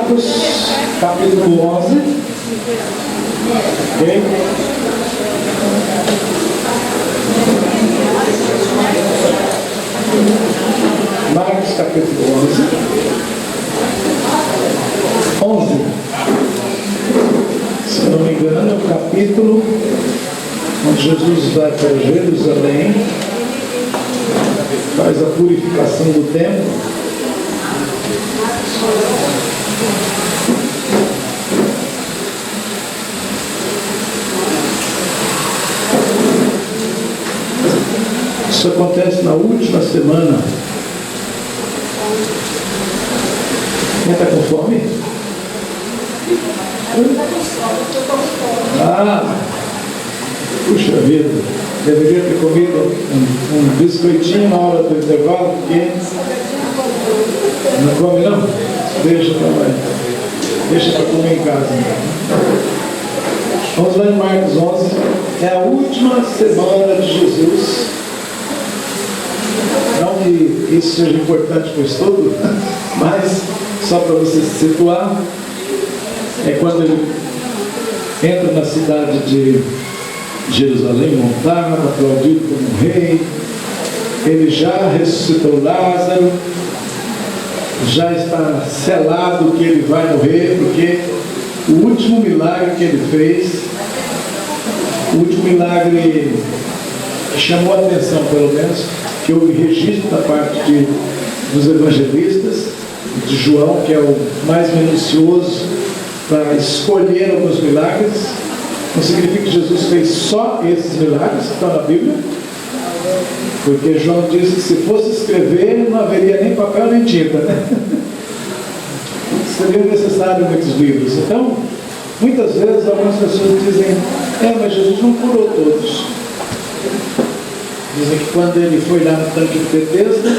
Marcos, capítulo 11. Ok? Marcos, capítulo 11. Se não me engano, é o capítulo onde Jesus vai para Jerusalém, faz a purificação do templo. Isso acontece na última semana. Quem está com fome? Puxa vida, deveria ter comido um biscoitinho na hora do intervalo, porque não come não? Deixa para comer em casa. Vamos lá em Marcos 11, é a última semana de Jesus. Não que isso seja importante para o estudo, mas só para você se situar, é quando ele entra na cidade de Jerusalém, montado, aplaudido como rei. Ele já ressuscitou Lázaro, já está selado que ele vai morrer, porque o último milagre que ele fez, o último milagre que chamou a atenção, pelo menos, que houve registro da parte dos evangelistas, de João, que é o mais minucioso para escolher alguns milagres. Não significa que Jesus fez só esses milagres que estão na Bíblia, porque João disse que se fosse escrever não haveria nem papel nem tinta, né? Seria necessário muitos livros. Então, muitas vezes algumas pessoas dizem: mas Jesus não curou todos. Dizem que quando ele foi lá no tanque de Betesda,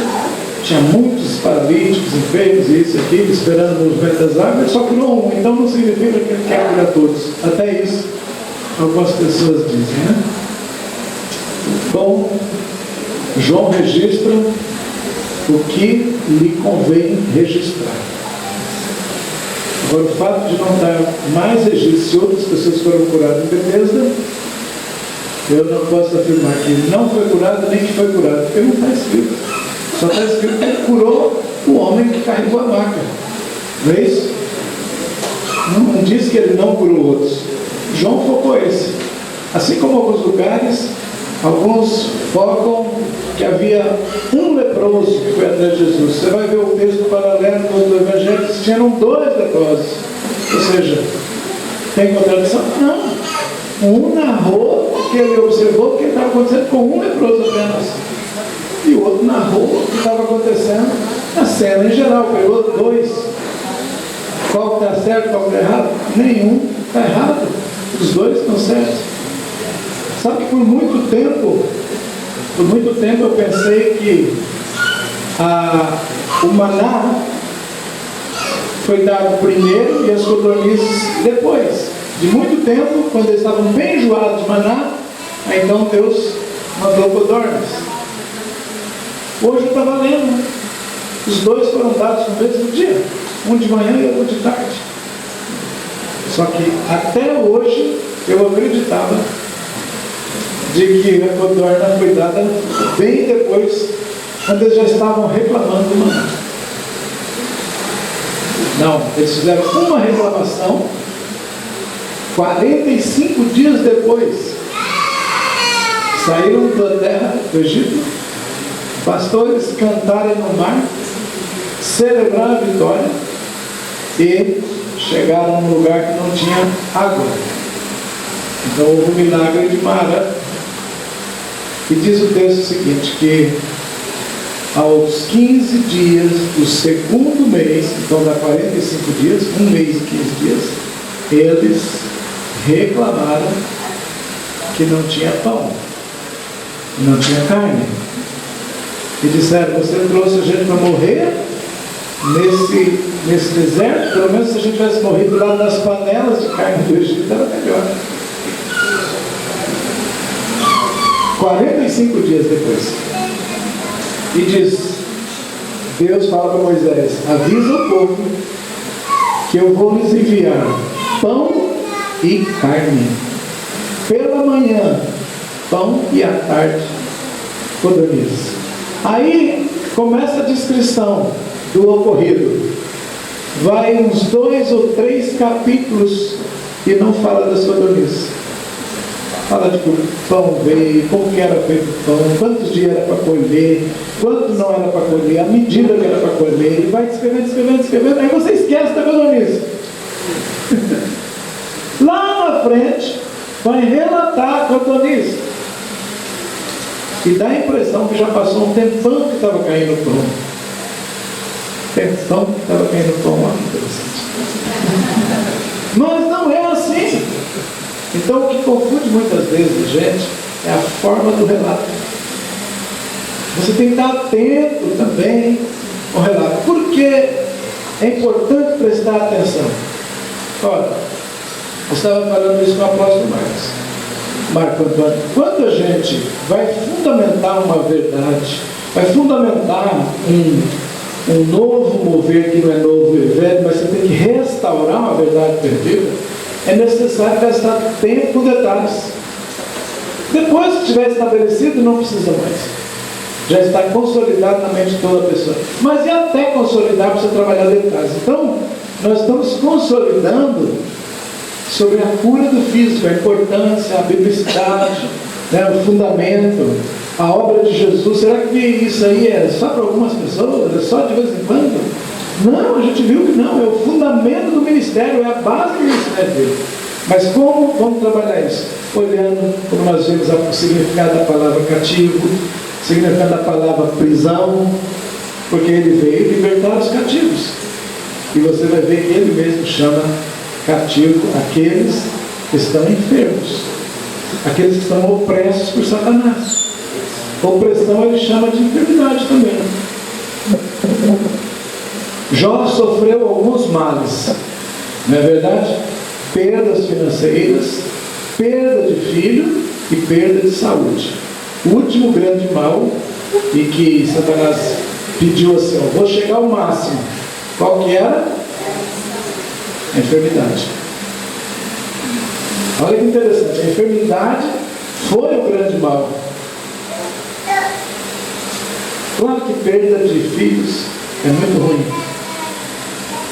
tinha muitos paralíticos, enfermos, e isso aqui, esperando o movimento das águas, ele só curou um. Então não significa que ele quer curar todos. Até isso algumas pessoas dizem, né? Bom, João registra o que lhe convém registrar. Agora, o fato de não dar mais registro se outras pessoas foram curadas em Betesda, eu não posso afirmar que não foi curado nem que foi curado, porque não está escrito. Só está escrito que ele curou o homem que carregou a maca. Não é isso? Não diz que ele não curou outros. João focou esse. Assim como alguns lugares, alguns focam que havia um leproso que foi atrás de Jesus. Você vai ver o texto paralelo do Evangelho, que tinham 2 leprosos. Ou seja, tem contradição? Não. Um narrou que ele observou que estava acontecendo com um leproso apenas. E o outro narrou o que estava acontecendo na cena em geral. Pegou 2. Qual está certo, qual está errado? Nenhum está errado. Os 2 estão certos. Sabe que por muito tempo eu pensei que o maná foi dado primeiro e as codornizes depois. De muito tempo, quando eles estavam bem enjoados de maná, aí então Deus mandou codornas. Hoje eu estava lendo, os 2 foram dados no mesmo dia, um de manhã e outro de tarde. Só que até hoje eu acreditava de que a codorna foi dada bem depois, quando eles já estavam reclamando do maná. Não, eles fizeram uma reclamação 45 dias depois. Saíram da terra do Egito, pastores cantarem no mar, celebrar a vitória e chegaram a um lugar que não tinha água. Então houve um milagre de Mara. E diz o texto seguinte, que aos 15 dias do segundo mês, então dá 45 dias, 1 mês e 15 dias, eles reclamaram que não tinha pão, não tinha carne. E disseram: você trouxe a gente para morrer nesse deserto? Pelo menos se a gente tivesse morrido lá nas panelas de carne do Egito, era melhor. 45 dias depois. E diz, Deus fala para Moisés: avisa o povo que eu vou lhes enviar pão e carne. Pela manhã, pão, e à tarde, codornizes. Aí começa a descrição do ocorrido. Vai uns 2 ou 3 capítulos e não fala das codornizes. Fala de que o pão veio, como que era feito o pão, quantos dias era para colher, quanto não era para colher, a medida que era para colher, e vai descrevendo, aí você esquece da codorniz. Lá na frente, vai relatar a codorniz. E dá a impressão que já passou um tempão que estava caindo o pão. Tempão que estava caindo o pão lá, interessante. Mas não é assim. Então, o que confunde muitas vezes a gente é a forma do relato. Você tem que estar atento também ao relato. Porque é importante prestar atenção. Olha, eu estava falando isso com o apóstolo Marco Antônio. Quando a gente vai fundamentar uma verdade, vai fundamentar um novo mover que não é novo e velho, mas você tem que restaurar uma verdade perdida, é necessário gastar tempo com detalhes. Depois que estiver estabelecido, não precisa mais. Já está consolidado na mente de toda a pessoa. Mas e até consolidar, precisa trabalhar detalhes. Então, nós estamos consolidando sobre a cura do físico, a importância, a biblicidade, né, o fundamento, a obra de Jesus. Será que isso aí é só para algumas pessoas? É só de vez em quando? Não, a gente viu que não, é o fundamento do ministério, é a base do ministério dele. Mas como vamos trabalhar isso? Olhando, como nós vemos, o significado da palavra cativo, o significado da palavra prisão, porque ele veio libertar os cativos. E você vai ver que ele mesmo chama cativo aqueles que estão enfermos, aqueles que estão opressos por Satanás. Opressão ele chama de enfermidade também. Jó sofreu alguns males, não é verdade? Perdas financeiras, perda de filho e perda de saúde. O último grande mal, e que Satanás pediu assim, vou chegar ao máximo. Qual que era? A enfermidade. Olha que interessante, a enfermidade foi o grande mal. Claro que perda de filhos é muito ruim,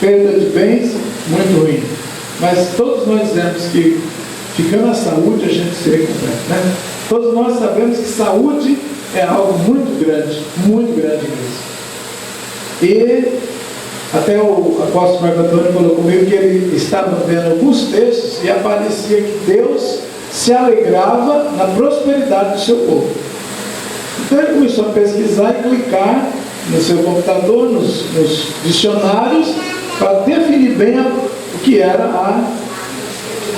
perda de bens, muito ruim, mas todos nós dizemos que ficando a saúde a gente se recupera, né? Todos nós sabemos que saúde é algo muito grande mesmo. E até o apóstolo Marco Antônio falou comigo que ele estava vendo alguns textos e aparecia que Deus se alegrava na prosperidade do seu povo. Então ele começou a pesquisar e clicar no seu computador, nos dicionários, para definir bem o que era a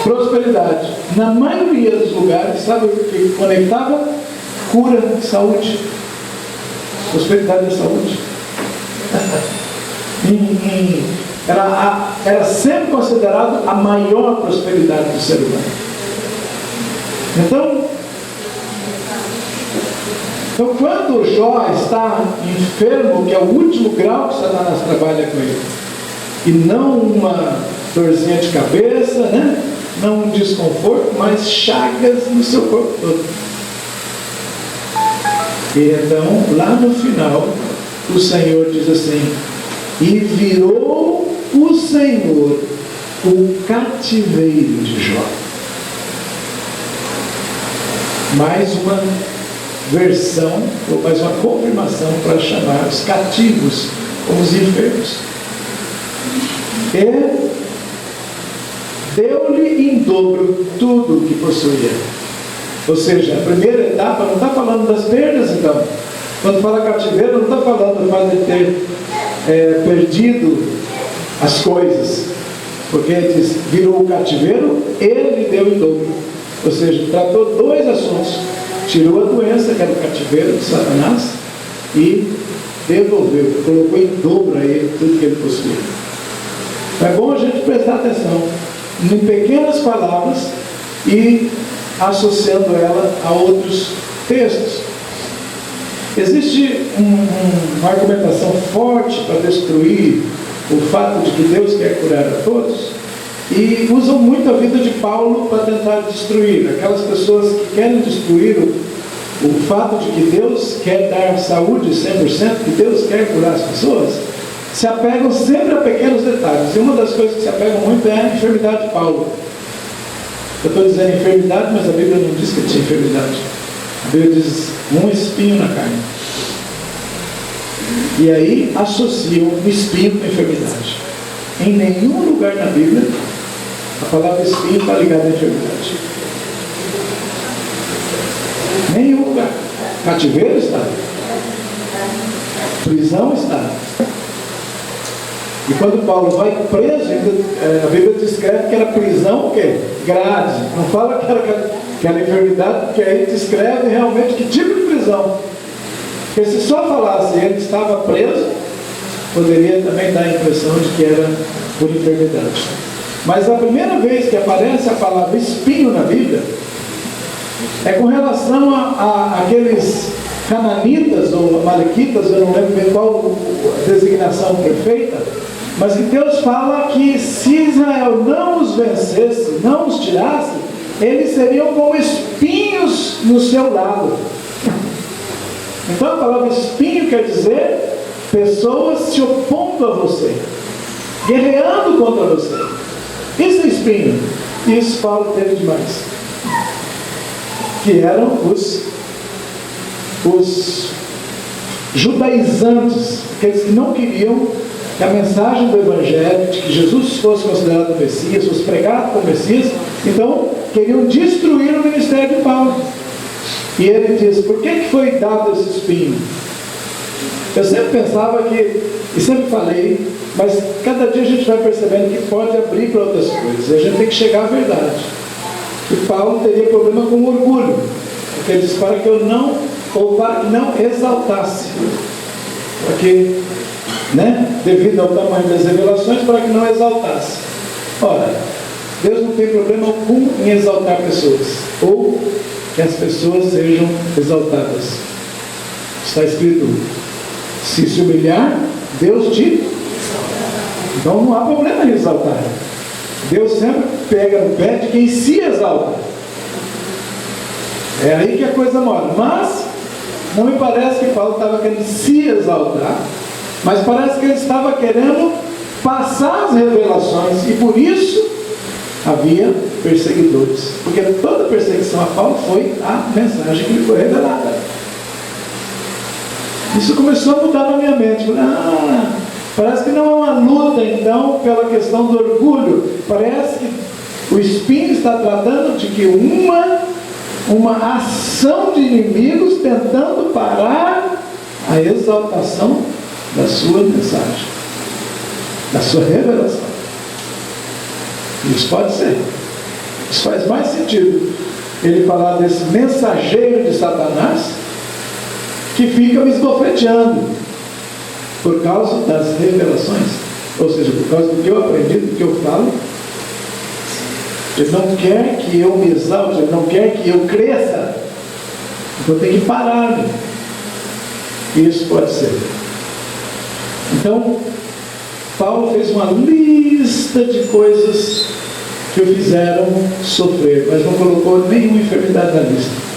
prosperidade. Na maioria dos lugares, sabe o que conectava? Cura, saúde. Prosperidade da saúde. Era sempre considerado a maior prosperidade do ser humano. Então, quando Jó está enfermo, que é o último grau que Satanás trabalha com ele, e não uma dorzinha de cabeça, né? Não um desconforto, mas chagas no seu corpo todo. E então, lá no final, o Senhor diz assim: e virou o Senhor o cativeiro de Jó. Mais uma versão, ou mais uma confirmação para chamar os cativos como os enfermos. E deu-lhe em dobro tudo o que possuía. Ou seja, a primeira etapa não está falando das perdas, então. Quando fala cativeiro, não está falando do fato de ter perdido as coisas. Porque ele diz, virou o cativeiro, ele lhe deu em dobro. Ou seja, tratou dois assuntos. Tirou a doença, que era o cativeiro de Satanás, e devolveu, colocou em dobro a ele tudo que ele possuía. É bom a gente prestar atenção em pequenas palavras e associando ela a outros textos. Existe uma argumentação forte para destruir o fato de que Deus quer curar a todos, e usam muito a vida de Paulo para tentar destruir. Aquelas pessoas que querem destruir o fato de que Deus quer dar saúde 100%, que Deus quer curar as pessoas, se apegam sempre a pequenos detalhes. E uma das coisas que se apegam muito é a enfermidade de Paulo. Eu estou dizendo enfermidade, mas a Bíblia não diz que tinha enfermidade. A Bíblia diz um espinho na carne. E aí associam o espinho com a enfermidade. Em nenhum lugar na Bíblia a palavra espinho está ligada à enfermidade. Nenhum lugar. Cativeiro está. Prisão está. E quando Paulo vai preso, a Bíblia descreve que era prisão o quê? Grade. Não fala que era enfermidade, porque aí descreve realmente que tipo de prisão. Porque se só falasse ele estava preso, poderia também dar a impressão de que era por enfermidade. Mas a primeira vez que aparece a palavra espinho na Bíblia é com relação a aqueles cananitas ou amalequitas, eu não lembro bem qual a designação perfeita, mas que Deus fala que se Israel não os vencesse, não os tirasse, eles seriam como espinhos no seu lado. Então a palavra espinho quer dizer pessoas se opondo a você, guerreando contra você. Isso é espinho. Isso Paulo teve demais. Que eram os judaizantes, aqueles que não queriam que a mensagem do Evangelho, de que Jesus fosse considerado o Messias, fosse pregado como Messias, então queriam destruir o ministério de Paulo. E ele diz, por que foi dado esse espinho? Eu sempre pensava que, e sempre falei, mas cada dia a gente vai percebendo que pode abrir para outras coisas, e a gente tem que chegar à verdade. E Paulo teria problema com orgulho, porque ele diz, para que eu não, ou para que não exaltasse, porque, devido ao tamanho das revelações, para que não exaltasse. Ora, Deus não tem problema algum em exaltar pessoas, ou que as pessoas sejam exaltadas. Está escrito, se humilhar, Deus te... Então não há problema em exaltar. Deus sempre pega no pé de quem se exalta. É aí que a coisa mora. Mas não me parece que Paulo estava querendo se exaltar, mas parece que ele estava querendo passar as revelações, e por isso havia perseguidores, porque toda perseguição a Paulo foi a mensagem que lhe foi revelada. Isso começou a mudar na minha mente. Parece que não é uma luta então pela questão do orgulho, parece que o espinho está tratando de que uma ação de inimigos tentando parar a exaltação da sua mensagem, da sua revelação. Isso pode ser. Isso faz mais sentido ele falar desse mensageiro de Satanás que fica me esbofeteando por causa das revelações, ou seja, por causa do que eu aprendi, do que eu falo. Ele não quer que eu me exalte, ele não quer que eu cresça, então eu tenho que parar. Isso pode ser. Então Paulo fez uma lista de coisas que o fizeram sofrer, mas não colocou nenhuma enfermidade na lista.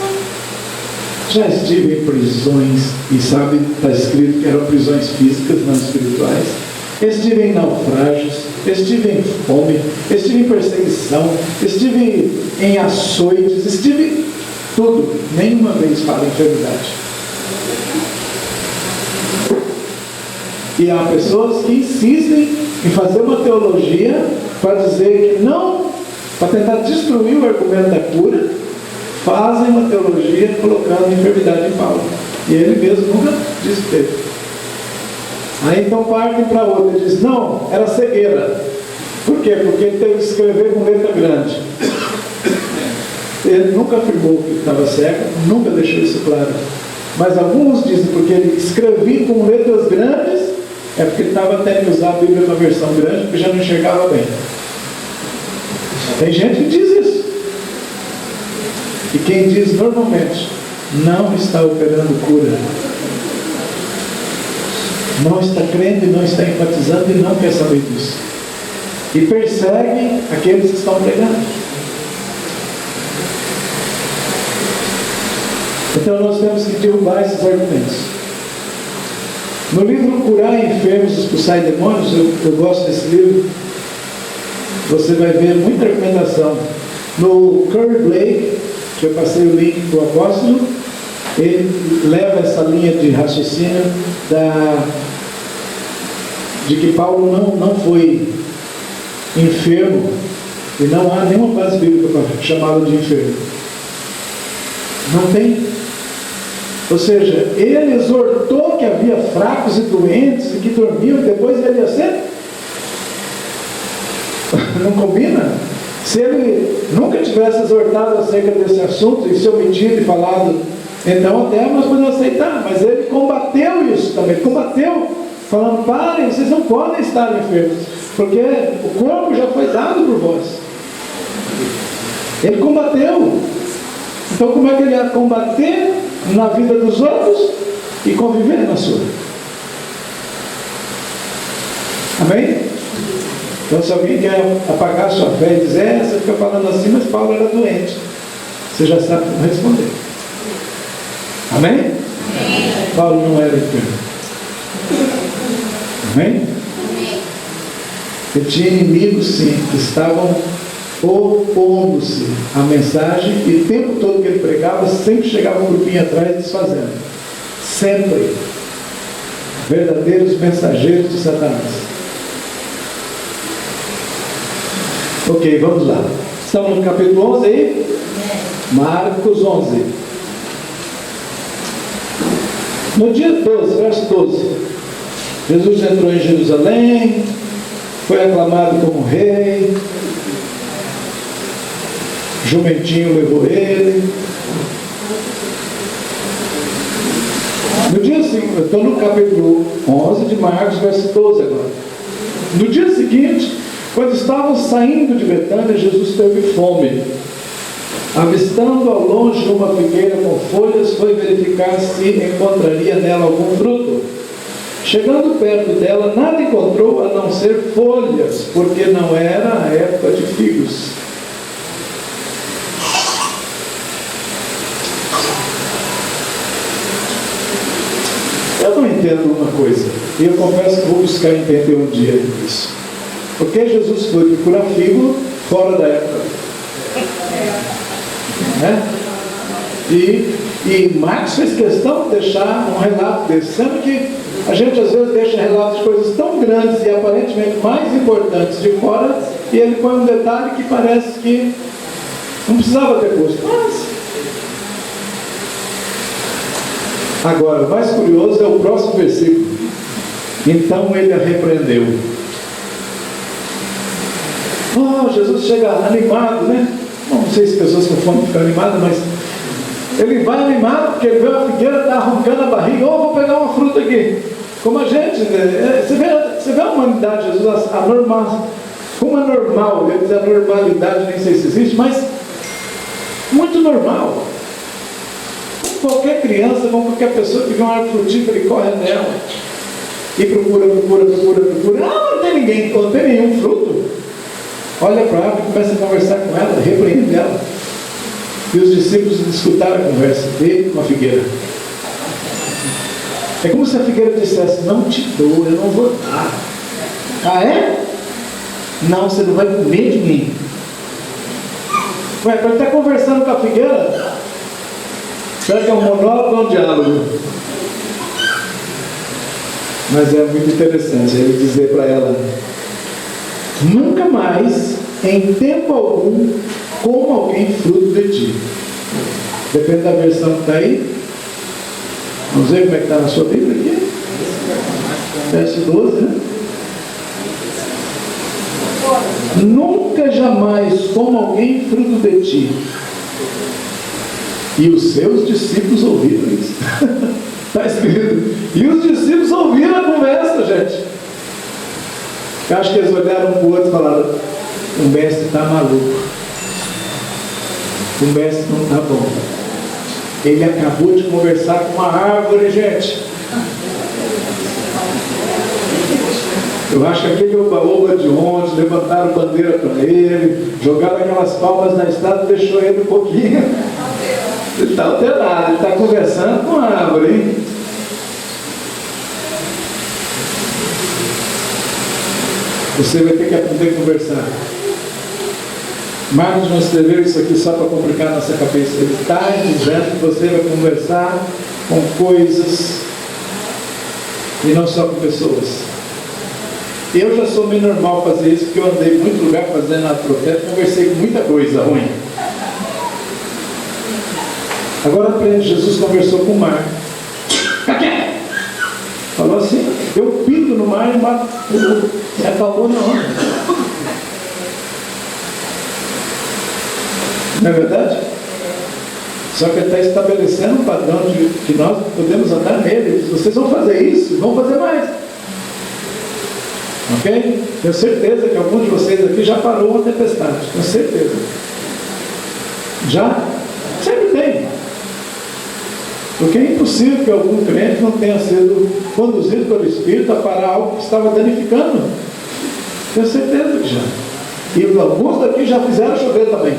Já estive em prisões, e sabe, está escrito que eram prisões físicas, não espirituais. Estive em naufrágios, estive em fome, estive em perseguição, estive em açoites, estive tudo. Nenhuma vez fala enfermidade. E há pessoas que insistem em fazer uma teologia para dizer que não, para tentar destruir o argumento da cura, fazem uma teologia colocando enfermidade em Paulo. E ele mesmo nunca disse que teve. Aí então partem para outra e diz, não, era cegueira. Por quê? Porque ele teve que escrever com letra grande. Ele nunca afirmou que estava cego, nunca deixou isso claro. Mas alguns dizem porque ele escrevia com letras grandes, é porque ele estava tendo que usar a Bíblia com a versão grande, porque já não enxergava bem. Tem gente que diz isso. E quem diz normalmente não está operando cura. não está crendo e não está enfatizando e não quer saber disso. E persegue aqueles que estão pregando. Então nós temos que derrubar esses argumentos. No livro Curar Enfermos e Expulsar Demônios, eu gosto desse livro, você vai ver muita argumentação. No Curry Blake, que eu passei o link para o apóstolo, ele leva essa linha de raciocínio de que Paulo não foi enfermo, e não há nenhuma base bíblica para chamá-lo de enfermo. Não tem. Ou seja, ele exortou que havia fracos e doentes e que dormiam, e depois ele ia ser. Não combina? Se ele nunca tivesse exortado acerca desse assunto e se omitido e falado, então até nós podemos aceitar, mas ele combateu isso também, combateu, falando: parem, vocês não podem estar enfermos, porque o corpo já foi dado por vós. Ele combateu. Então como é que ele ia combater na vida dos outros e conviver na sua? Amém? Então se alguém quer apagar a sua fé e dizer: você fica falando assim, mas Paulo era doente, você já sabe como responder. Amém? Amém. Paulo não era enfermo. Amém? Amém. Ele tinha inimigos, sim, que estavam opondo-se à mensagem, e o tempo todo que ele pregava, sempre chegava um grupinho atrás desfazendo. Sempre. Verdadeiros mensageiros de Satanás. Ok, vamos lá. Estamos no capítulo 11 aí? Marcos 11. No dia 12, verso 12, Jesus entrou em Jerusalém, foi aclamado como rei, jumentinho levou ele. No dia seguinte, eu estou no capítulo 11 de Marcos, verso 12 agora. No dia seguinte, quando estavam saindo de Betânia, Jesus teve fome. Avistando ao longe uma figueira com folhas, foi verificar se encontraria nela algum fruto. Chegando perto dela, nada encontrou a não ser folhas, porque não era a época de figos. Eu não entendo uma coisa, e eu confesso que vou buscar entender um dia isso. Por que Jesus foi procurar figo fora da época? Né? E Marcos fez questão de deixar um relato desse, sendo que a gente às vezes deixa relatos de coisas tão grandes e aparentemente mais importantes de fora, e ele põe um detalhe que parece que não precisava ter posto. Mas agora, o mais curioso é o próximo versículo. Então ele a repreendeu. Jesus chega animado, né? Não sei se pessoas com fome ficam animadas, mas ele vai animado porque ele vê a figueira, está arrancando a barriga. Vou pegar uma fruta aqui. Como a gente, você vê a humanidade, Jesus, a normal, como é normal, eu ia dizer a normalidade, nem sei se existe, mas muito normal. Qualquer criança, como qualquer pessoa que vê uma árvore frutífera, ele corre nela e procura. Não tem ninguém, não tem nenhum fruto. Olha para a árvore e começa a conversar com ela, repreende ela. E os discípulos escutaram a conversa dele com a figueira. É como se a figueira dissesse: não te dou, eu não vou dar. Ah, é? Não, você não vai comer de mim. Ué, para ele estar conversando com a figueira, será que é um monólogo ou um diálogo? Mas é muito interessante ele dizer para ela: nunca mais, em tempo algum, coma alguém fruto de ti. Depende da versão que está aí. Vamos ver como é que está na sua Bíblia aqui. Verso 12, né? Nunca jamais coma alguém fruto de ti. E os seus discípulos ouviram isso. Está escrito. E os discípulos ouviram a conversa, gente. Eu acho que eles olharam um para o outro e falaram: o mestre está maluco. O mestre não está bom. Ele acabou de conversar com uma árvore, gente. Eu acho que aquele oba-oba de ontem, levantaram bandeira para ele, jogaram aquelas palmas na estrada, deixou ele um pouquinho. Ele está alterado, ele está conversando com a árvore, hein? Você vai ter que aprender a conversar. Marcos não escreveu isso aqui só para complicar a nossa cabeça. Ele está dizendo que você vai conversar com coisas e não só com pessoas. Eu já sou meio normal fazer isso, porque eu andei em muito lugar fazendo a profeta, conversei com muita coisa ruim. Agora aprende, Jesus conversou com o mar. Falou assim, eu pinto no mar e o mar acabou na onda. Não é verdade? Só que ele está estabelecendo um padrão de que nós podemos andar nele. Ele diz, vocês vão fazer isso, vão fazer mais. Ok? Tenho certeza que algum de vocês aqui já parou uma tempestade. Tenho certeza. Já? Sempre tem. Porque é impossível que algum crente não tenha sido conduzido pelo Espírito a parar algo que estava danificando. Tenho certeza que já. E alguns daqui já fizeram chover também.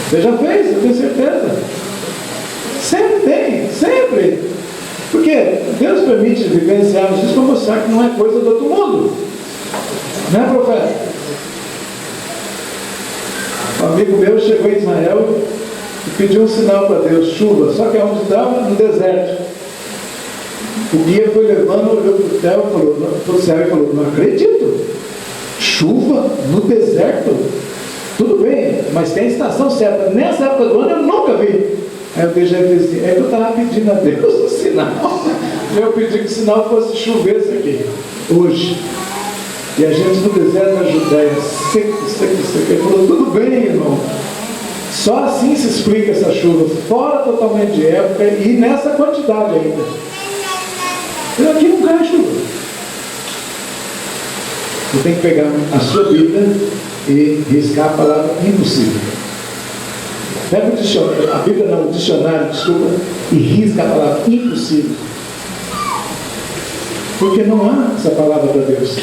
Você já fez, eu tenho certeza. Sempre tem, sempre. Porque Deus permite vivenciarmos isso para mostrar que não é coisa do outro mundo. Não é, profeta? Um amigo meu chegou em Israel e pediu um sinal para Deus, chuva. Só que onde estava? No deserto. O guia foi levando, olhou para o céu e falou, não acredito. Chuva no deserto? Tudo bem, mas tem a estação certa. Nessa época do ano eu nunca vi. Aí eu deixei ele dizer, é que eu estava pedindo a Deus um sinal. Eu pedi que o sinal fosse chover isso aqui, hoje. E a gente no deserto da Judéia, seco. Ele falou, tudo bem, irmão. Só assim se explica essa chuva, fora totalmente de época e nessa quantidade ainda. E aqui não cai chuva. Você tem que pegar a sua Bíblia e riscar a palavra impossível. Pega o dicionário, a Bíblia não, o dicionário, desculpa, e risca a palavra impossível. Porque não há essa palavra para Deus.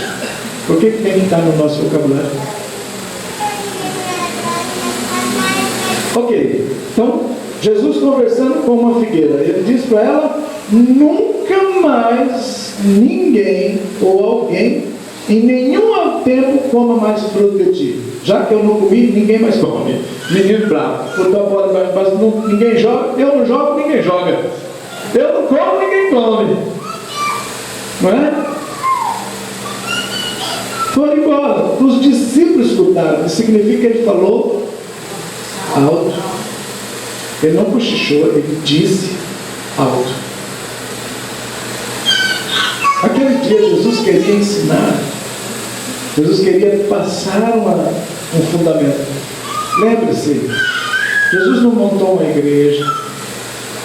Por que tem que estar no nosso vocabulário? Ok, então, Jesus conversando com uma figueira, ele diz para ela, nunca mais ninguém ou alguém em nenhum tempo coma mais fruto de ti. Já que eu não comi, ninguém mais come. Menino bravo. Mas ninguém joga, eu não jogo, ninguém joga. Eu não como, ninguém come. Não é? Foram embora. Os discípulos escutaram. Isso significa que ele falou alto. Ele não cochichou, ele disse alto. Aquele dia Jesus queria ensinar. Jesus queria passar um fundamento. Lembre-se, Jesus não montou uma igreja,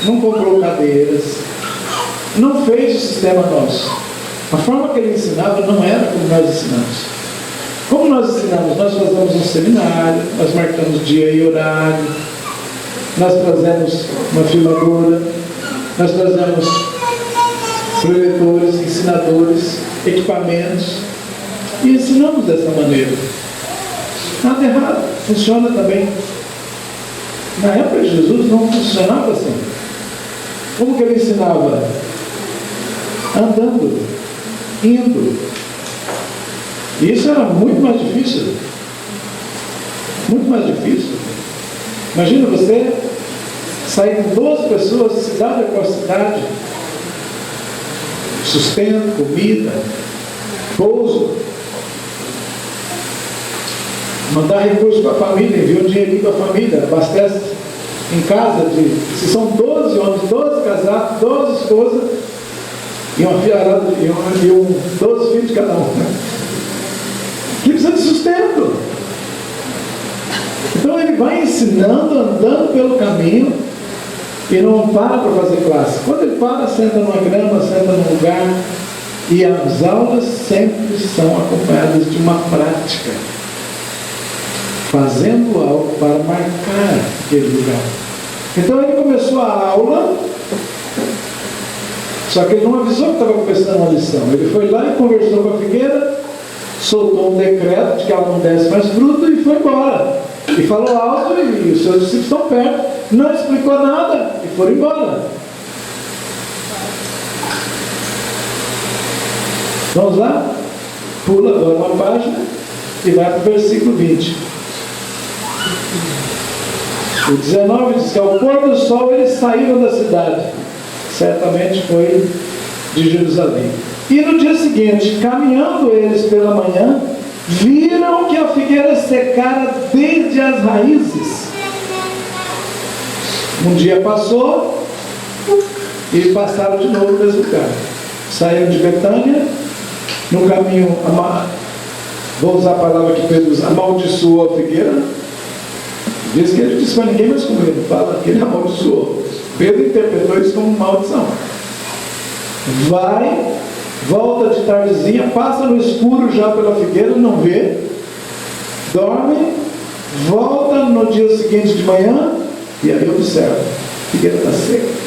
não comprou cadeiras, não fez o sistema nosso. A forma que ele ensinava não era como nós ensinamos. Como nós ensinamos? Nós fazemos um seminário, nós marcamos dia e horário, nós trazemos uma filmadora, nós trazemos preletores, ensinadores, equipamentos, e ensinamos dessa maneira. Nada errado, funciona também. Na época de Jesus não funcionava assim. Como que ele ensinava? Andando, indo. E isso era muito mais difícil. Muito mais difícil. Imagina você sair com 12 pessoas, cidade após cidade, sustento, comida, pouso, mandar recursos para a família, enviar um dinheirinho para a família, abastece em casa, se são 12 homens, 12 casados, 12 esposas, e uma filharada, e 12 filhos de cada um. Que precisa de sustento. Então ele vai ensinando, andando pelo caminho, e não para fazer classe. Quando ele para, senta numa grama, senta num lugar, e as aulas sempre são acompanhadas de uma prática, fazendo algo para marcar aquele lugar. Então ele começou a aula Só que ele não avisou que estava começando uma lição. Ele foi lá e conversou com a figueira, soltou um decreto de que ela não desse mais fruto e foi embora. E falou alto e os seus discípulos estão perto. Não explicou nada e foram embora. Vamos lá? Pula agora uma página e vai para o versículo 20. O 19 diz que ao pôr do sol eles saíram da cidade. Certamente foi de Jerusalém. E no dia seguinte, caminhando eles pela manhã, viram que a figueira secara desde as raízes. Um dia passou e passaram de novo no mesmo lugar. Saíram de Betânia, no caminho, vou usar a palavra que Pedro usa, amaldiçoou a figueira. Diz que ele disse para ninguém mais comer, não fala que ele amaldiçoou. Pedro interpretou isso como maldição. Vai, volta de tardezinha, passa no escuro já pela figueira, não vê, dorme, volta no dia seguinte de manhã e aí observa, a figueira está seca.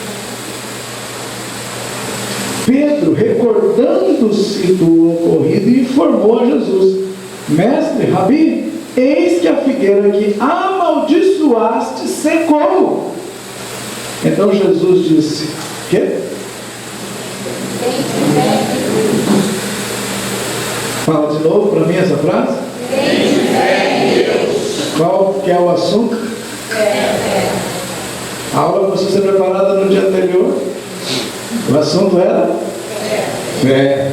Pedro, recordando-se do ocorrido, informou a Jesus: Mestre, Rabi, eis que a figueira que amaldiçoaste secou. Então Jesus disse: quê? Fala de novo para mim essa frase. Qual que é o assunto? A aula você ser preparada no dia anterior. O assunto era fé.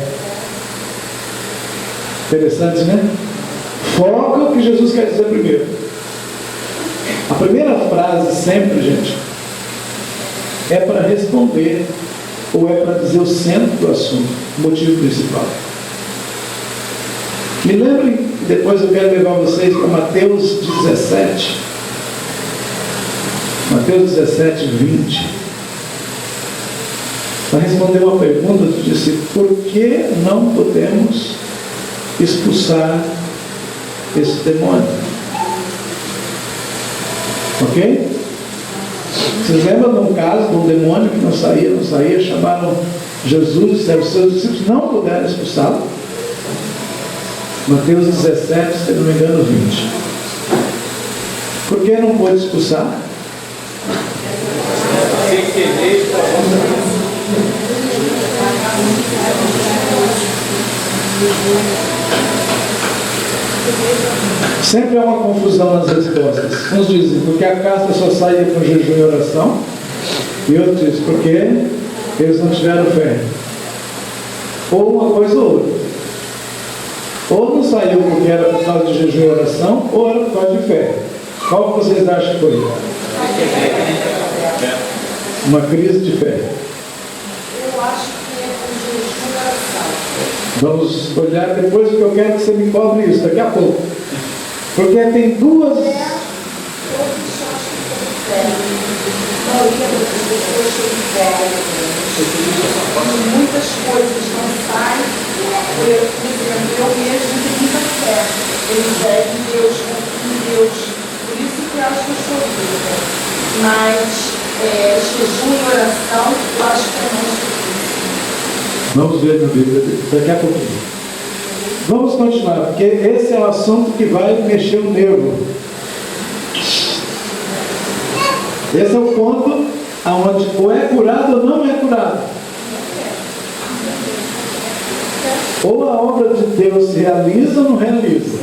Interessante, né? Foca o que Jesus quer dizer primeiro. A primeira frase sempre, gente, é para responder ou é para dizer o centro do assunto, o motivo principal. Me lembrem, depois eu quero levar vocês para Mateus 17. Mateus 17, 20. Para responder uma pergunta, tu disse: por que não podemos expulsar esse demônio? Ok? Vocês lembram de um caso de um demônio que não saía, chamaram Jesus e disseram: os seus discípulos não puderam expulsá-lo? Mateus 17, se não me engano, 20. Por que não pôde expulsar? Sempre há uma confusão nas respostas. Uns dizem porque a casta só saía com jejum e oração, e outros dizem porque eles não tiveram fé. Ou uma coisa ou outra. Ou não saiu porque era por causa de jejum e oração, ou era por causa de fé. Qual que vocês acham que foi? Uma crise de fé. Eu acho que é por jejum e oração. Vamos olhar depois, porque eu quero que você me cobre isso daqui a pouco. Porque tem duas. Todos acham que é a maioria das pessoas tem fé. Muitas coisas não saem. Por exemplo, eu mesmo tenho muita fé. Ele segue em Deus, confio em Deus. Por isso que eu acho que eu sou viva. Mas jejum e oração, eu acho que é mais difícil. Vamos ver na Bíblia daqui a pouquinho. Vamos continuar, porque esse é o assunto que vai mexer o nervo. Esse é o ponto onde ou é curado ou não é curado. Ou a obra de Deus se realiza ou não realiza.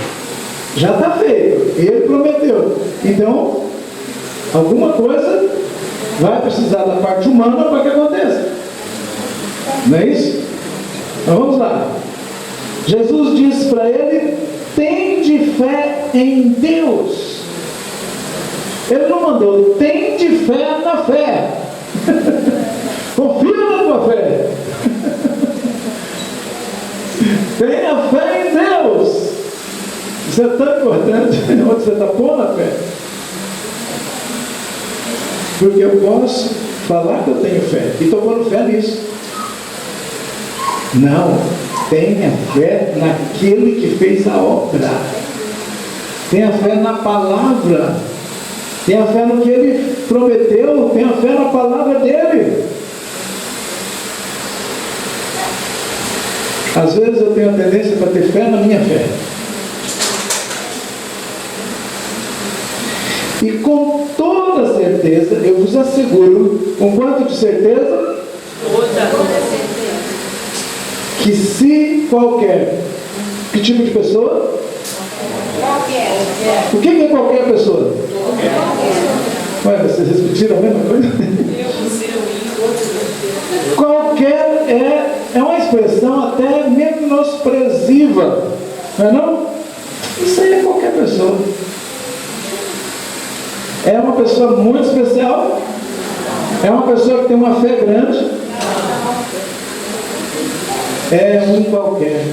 Já está feito, Ele prometeu. Então, alguma coisa vai precisar da parte humana para que aconteça. Não é isso? Então vamos lá. Jesus disse para ele: tende fé em Deus. Ele não mandou: tende fé na fé. Confia na tua fé. Tenha fé em Deus. Isso é tão importante. Onde você está pondo a fé? Porque eu posso falar que eu tenho fé e estou pondo fé nisso. Não, tenha fé naquele que fez a obra. Tenha fé na palavra. Tenha fé no que ele prometeu. Tenha fé na palavra dele. Às vezes eu tenho a tendência para ter fé na minha fé. E com toda certeza, eu vos asseguro, com quanto de certeza? Toda certeza. Que se qualquer, que tipo de pessoa? Qualquer. O que é qualquer pessoa? Ué, vocês repetiram a mesma coisa? Qualquer é uma expressão até menospresiva, não é não? Isso aí é qualquer pessoa. É uma pessoa muito especial? É uma pessoa que tem uma fé grande? É um qualquer.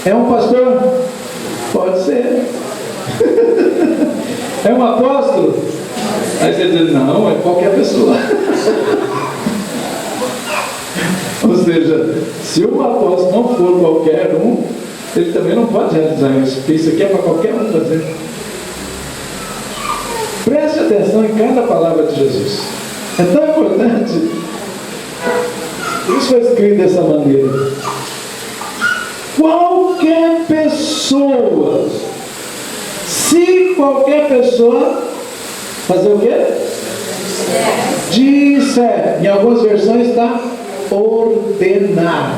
É um pastor? Pode ser. É um apóstolo? Aí você diz, não, é qualquer pessoa. Ou seja, se um apóstolo não for qualquer um, ele também não pode realizar isso, porque isso aqui é para qualquer um fazer. Preste atenção em cada palavra de Jesus. É tão importante. Isso foi escrito dessa maneira. Qualquer pessoa, se qualquer pessoa fazer o quê? Disser. Em algumas versões está ordenar.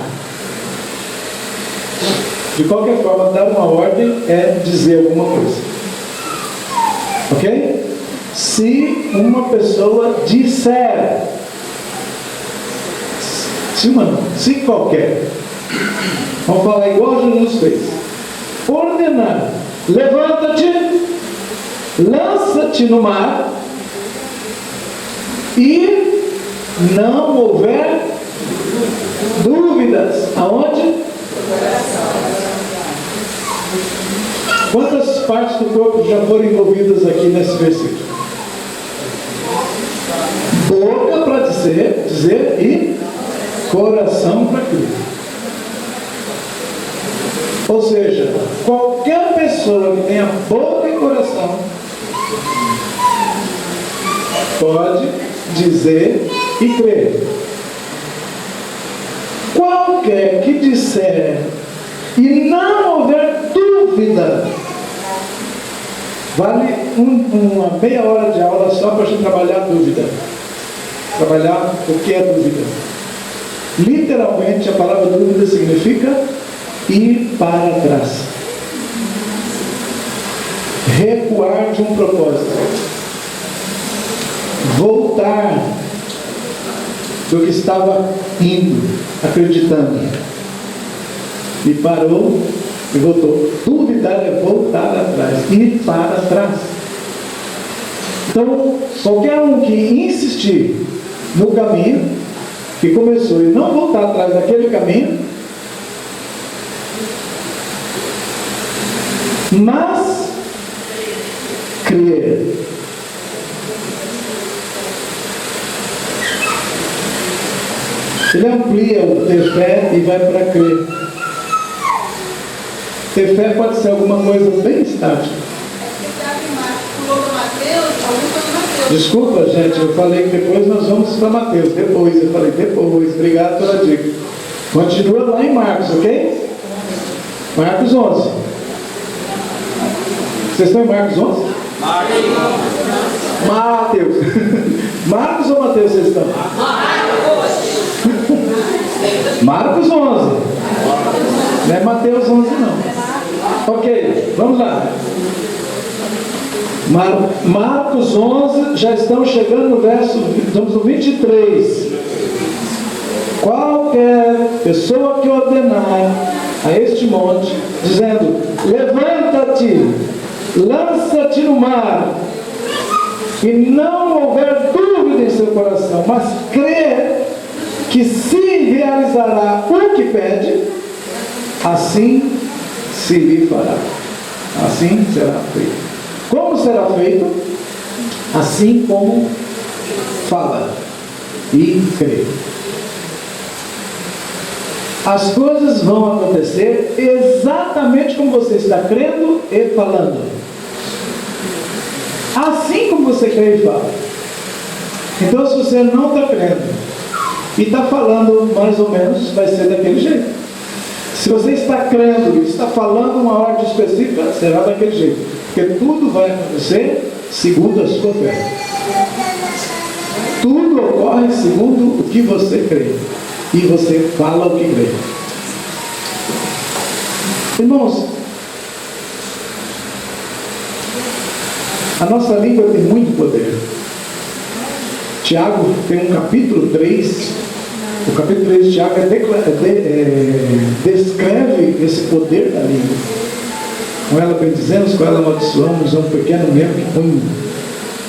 De qualquer forma, dar uma ordem é dizer alguma coisa. Ok? Se uma pessoa disser, se qualquer, vamos falar igual Jesus fez, ordenar, levanta-te, lança-te no mar, e não houver dúvidas. Aonde? Quantas partes do corpo já foram envolvidas aqui nesse versículo? Boca para dizer e coração para crer. Ou seja, qualquer pessoa que tenha boca e coração pode dizer e crer. Qualquer que disser e não houver dúvida, vale uma meia hora de aula só para a gente trabalhar a dúvida. Trabalhar o que é dúvida. Literalmente a palavra dúvida significa ir para trás, recuar de um propósito, voltar do que estava indo, acreditando, e parou e voltou. Duvidar é voltar atrás, ir para trás. Então, qualquer um que insistir no caminho que começou e não voltar atrás daquele caminho, mas crer. Ele amplia o ter fé e vai para crer. Ter fé pode ser alguma coisa bem estática. Desculpa, gente, eu falei que depois nós vamos para Mateus. Depois, eu falei depois. Obrigado pela dica. Continua lá em Marcos, ok? Marcos 11. Vocês estão em Marcos 11? Mateus. Marcos ou Mateus vocês estão? Marcos 11. Não é Mateus 11 não. Ok, vamos lá. Marcos 11, já estamos chegando no verso, estamos no 23. Qualquer pessoa que ordenar a este monte, dizendo, levanta-te, lança-te no mar, e não houver dúvida em seu coração, mas crê que se realizará o que pede, assim se lhe fará. Assim será feito. Como será feito? Assim como fala e crê. As coisas vão acontecer exatamente como você está crendo e falando. Assim como você crê e fala. Então, se você não está crendo e está falando mais ou menos, vai ser daquele jeito. Se você está crendo e está falando uma ordem específica, será daquele jeito. Porque tudo vai acontecer segundo a sua fé. Tudo ocorre segundo o que você crê. E você fala o que crê. Irmãos, a nossa língua tem muito poder. Tiago tem um capítulo 3. O capítulo 3 de Tiago descreve esse poder da língua. Com ela bendizemos, com ela amaldiçoamos, é um pequeno membro que põe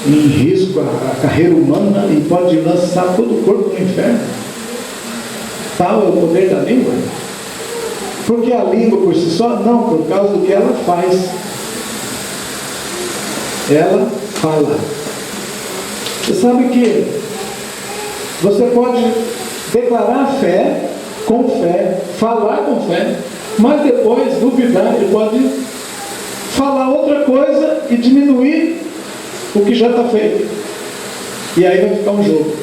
em risco a carreira humana e pode lançar todo o corpo no inferno. Tal é o poder da língua. Porque a língua por si só? Não, por causa do que ela faz. Ela fala. Você sabe que você pode declarar fé, com fé, falar com fé, mas depois duvidar, ele pode falar outra coisa e diminuir o que já está feito. E aí vai ficar um jogo,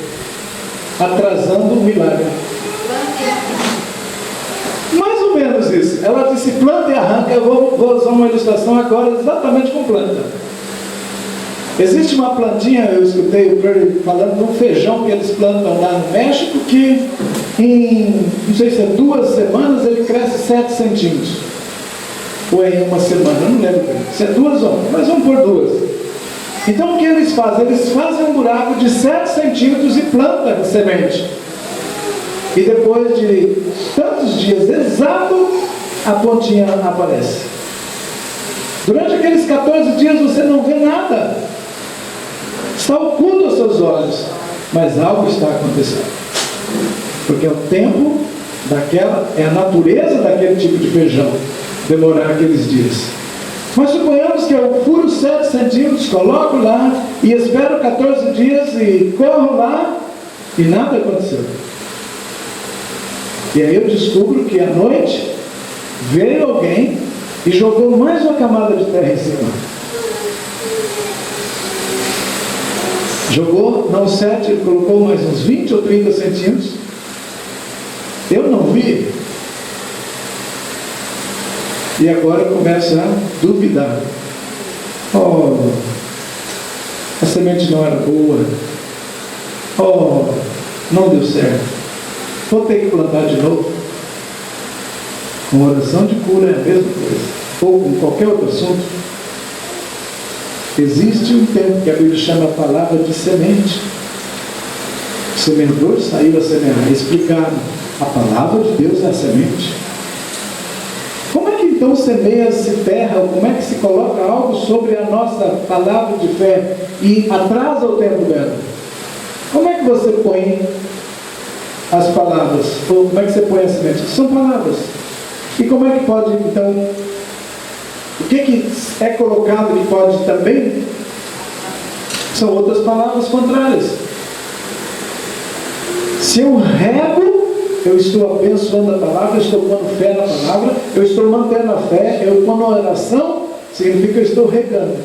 atrasando o milagre. Mais ou menos isso. Ela disse planta e arranca. Eu vou usar uma ilustração agora exatamente com planta. Existe uma plantinha, eu escutei o Curry falando de um feijão que eles plantam lá no México, que em, não sei se é 2 semanas, ele cresce 7 centímetros. Ou é em uma semana, eu não lembro se é 2 ou 1, mas vamos por 2. Então o que eles fazem? Eles fazem um buraco de 7 centímetros e plantam a semente. E depois de tantos dias exato, a pontinha aparece. Durante aqueles 14 dias você não vê nada. Está oculto aos seus olhos. Mas algo está acontecendo. Porque é o tempo daquela, é a natureza daquele tipo de feijão demorar aqueles dias. Mas suponhamos que eu furo 7 centímetros, coloco lá e espero 14 dias e corro lá e nada aconteceu. E aí eu descubro que à noite veio alguém e jogou mais uma camada de terra em cima. Jogou, não 7, ele colocou mais uns 20 ou 30 centímetros. Eu não vi. E agora eu começo a duvidar. Oh, a semente não era boa. Oh, não deu certo. Vou ter que plantar de novo. Com oração de cura é a mesma coisa. Ou com qualquer outro assunto. Existe um tempo que a Bíblia chama a palavra de semente. O semeador saiu a semear. Explicado. A palavra de Deus é a semente. Como é que então semeia-se terra? Ou como é que se coloca algo sobre a nossa palavra de fé e atrasa o tempo dela? Como é que você põe as palavras? Ou como é que você põe a semente? São palavras. E como é que pode, então, o que é colocado que pode também? São outras palavras contrárias. Se eu rego, eu estou abençoando a palavra, eu estou pondo fé na palavra, eu estou mantendo a fé, eu pondo oração, significa que eu estou regando.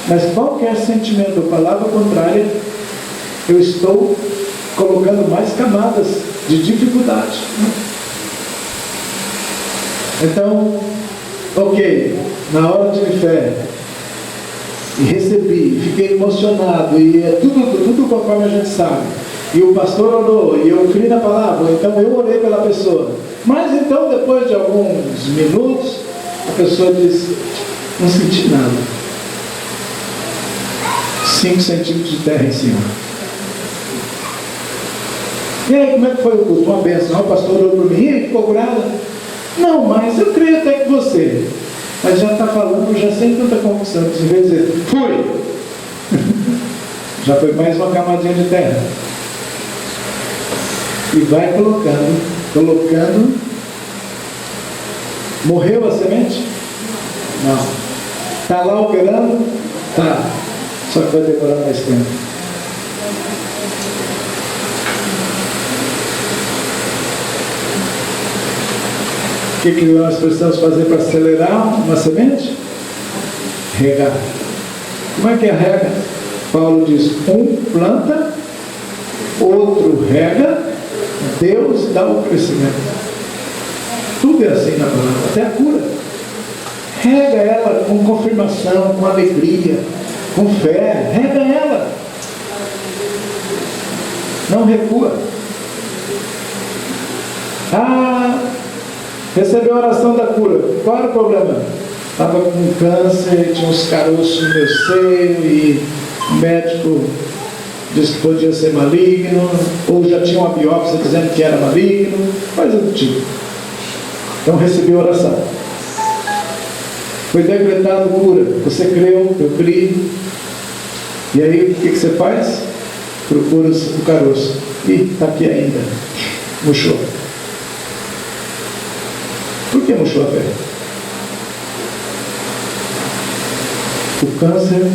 Mas qualquer sentimento ou palavra contrária, eu estou colocando mais camadas de dificuldade. Então, ok, na hora de fé, e recebi, fiquei emocionado, e é tudo conforme a gente sabe. E o pastor orou, e eu criei na palavra, então eu orei pela pessoa. Mas então, depois de alguns minutos, a pessoa diz, não senti nada. 5 centímetros de terra em cima. E aí, como é que foi o culto? Uma benção. O pastor orou por mim, e ficou curada? Não, mas eu creio até que você. Mas já está falando, já sem tanta confusão. Você vai dizer, fui! Já foi mais uma camadinha de terra. E vai colocando. Morreu a semente? Não. Está lá operando? Tá. Só que vai demorar mais tempo. O que nós precisamos fazer para acelerar uma semente? Regar. Como é que é a rega? Paulo diz, um planta, outro rega, Deus dá o crescimento. Tudo é assim na palavra, até a cura. Rega ela com confirmação, com alegria, com fé. Rega ela. Não recua. Recebeu a oração da cura. Qual era o problema? Estava com câncer, tinha uns caroços no meu seio e o médico disse que podia ser maligno, ou já tinha uma biópsia dizendo que era maligno, coisa do tipo. Então recebeu a oração. Foi decretado cura. Você creu, eu criei. E aí o que você faz? Procura o caroço. Ih, está aqui ainda. Murchou. Por que murchou a pele? O câncer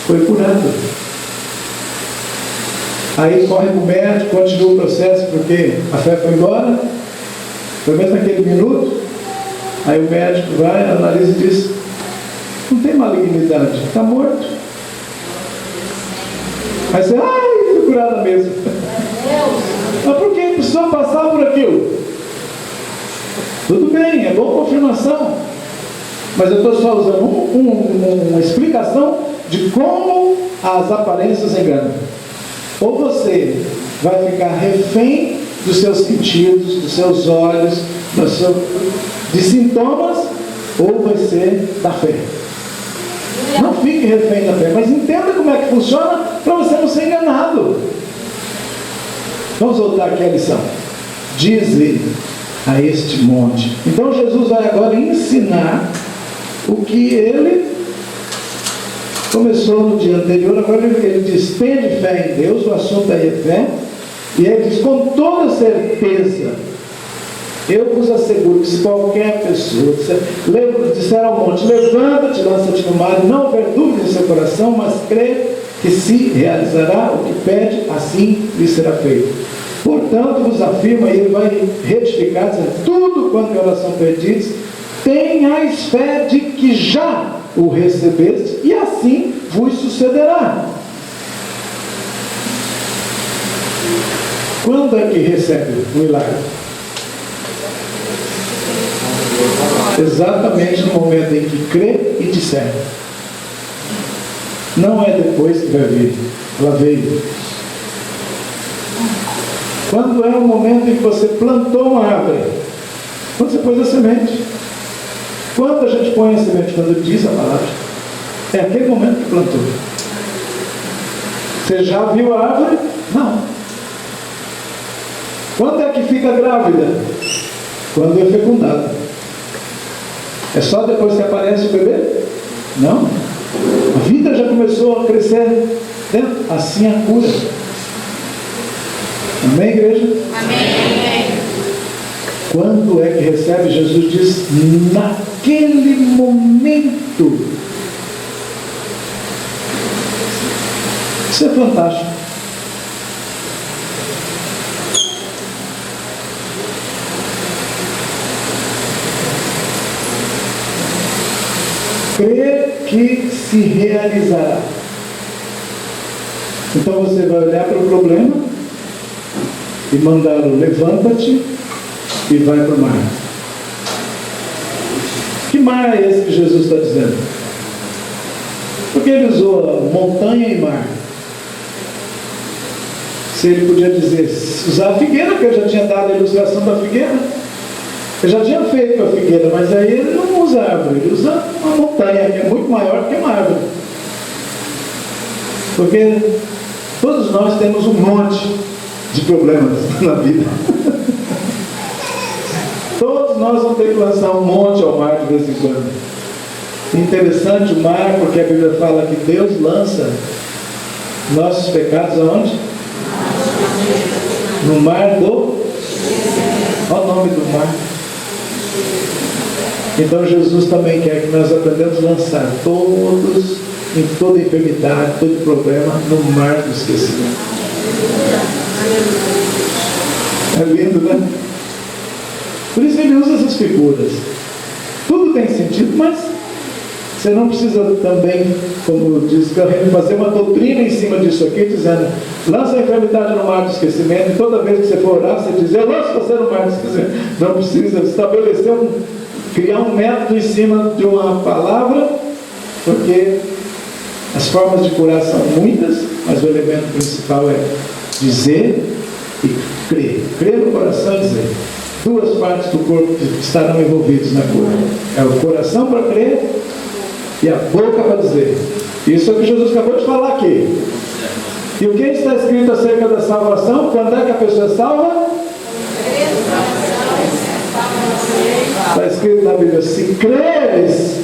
foi curado. Aí corre para o médico, continua o processo, porque a fé foi embora. Foi mesmo naquele minuto. Aí o médico vai, analisa e diz: não tem malignidade, está morto. Aí você, fui curada mesmo. Mas por que precisou passar por aquilo? Tudo bem, é boa confirmação. Mas eu estou só usando uma explicação de como as aparências enganam. Ou você vai ficar refém dos seus sentidos, dos seus olhos, de sintomas, ou vai ser da fé. Não fique refém da fé, mas entenda como é que funciona para você não ser enganado. Vamos voltar aqui à lição. Dize a este monte. Então Jesus vai agora ensinar o que ele começou no dia anterior. Agora ele diz: tende fé em Deus, o assunto aí é fé. E ele diz com toda certeza: eu vos asseguro que se qualquer pessoa disser ao monte, levanta-te, lança-te no mar, não houver dúvida em seu coração, mas crê que se realizará o que pede, assim lhe será feito. Portanto, vos afirma, e ele vai retificar, dizendo: tudo quanto em oração pedis, tenhais fé de que já o recebeste, e assim vos sucederá. Quando é que recebe o milagre? Exatamente no momento em que crê e discerne. Não é depois que vai vir. Ela veio. Quando é o momento em que você plantou uma árvore? Quando você pôs a semente. Quando a gente põe a semente? Quando diz a palavra. É aquele momento que plantou. Você já viu a árvore? Não. Quando é que fica grávida? Quando é fecundada. É só depois que aparece o bebê? Não. A vida já começou a crescer dentro. Assim a cura. Amém, igreja? Amém. Quando é que recebe? Jesus diz: naquele momento. Isso é fantástico. Crê que se realizará. Então você vai olhar para o problema e mandá-lo: levanta-te e vai para o mar. Que mar é esse que Jesus está dizendo? Porque ele usou montanha e mar. Se ele podia dizer, usar a figueira, que eu já tinha dado a ilustração da figueira. Eu já tinha feito a figueira, mas aí ele não usa árvore, ele usa uma montanha que é muito maior que uma árvore. Porque todos nós temos um monte de problemas na vida. Todos nós vamos ter que lançar um monte ao mar de vez em quando. Interessante o mar, porque a Bíblia fala que Deus lança nossos pecados aonde? No mar do... Olha o nome do mar. Então Jesus também quer que nós aprendamos a lançar todos, em toda enfermidade, todo problema, no mar do esquecimento. É lindo, né? Por isso ele usa essas figuras. Tudo tem sentido, mas Você não precisa também, como diz, fazer uma doutrina em cima disso aqui, dizendo, lança a enfermidade no mar do esquecimento, e toda vez que você for orar, você diz, eu lanço você no mar do esquecimento. Não precisa estabelecer criar um método em cima de uma palavra, porque as formas de curar são muitas, mas o elemento principal é dizer e crer. Crer no coração e dizer. Duas partes do corpo que estarão envolvidas na cura. É o coração para crer e a boca para dizer. Isso é o que Jesus acabou de falar aqui. E o que está escrito acerca da salvação? Quando é que a pessoa é salva? Está escrito na Bíblia, se creres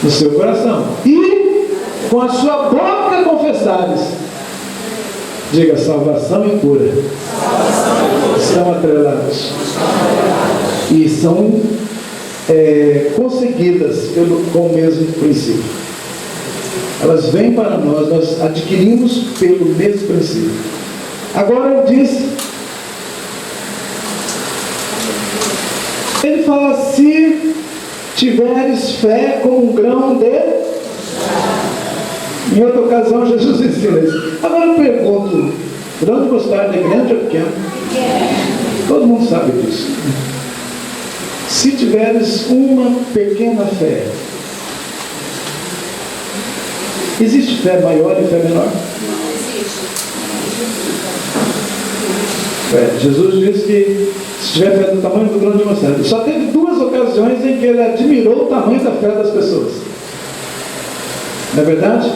no seu coração e com a sua boca confessares. Diga, salvação e cura estão atrelados e são conseguidas com o mesmo princípio. Elas vêm para nós, nós adquirimos pelo mesmo princípio. Agora ele fala, se tiveres fé como um grão de... Em outra ocasião, Jesus ensina isso. Agora eu pergunto, grão de mostarda é grande ou pequeno? Todo mundo sabe disso. Se tiveres uma pequena fé, existe fé maior e fé menor? Jesus disse que se tiver fé do tamanho do grão de mostarda. Só teve duas ocasiões em que ele admirou o tamanho da fé das pessoas. Não é verdade?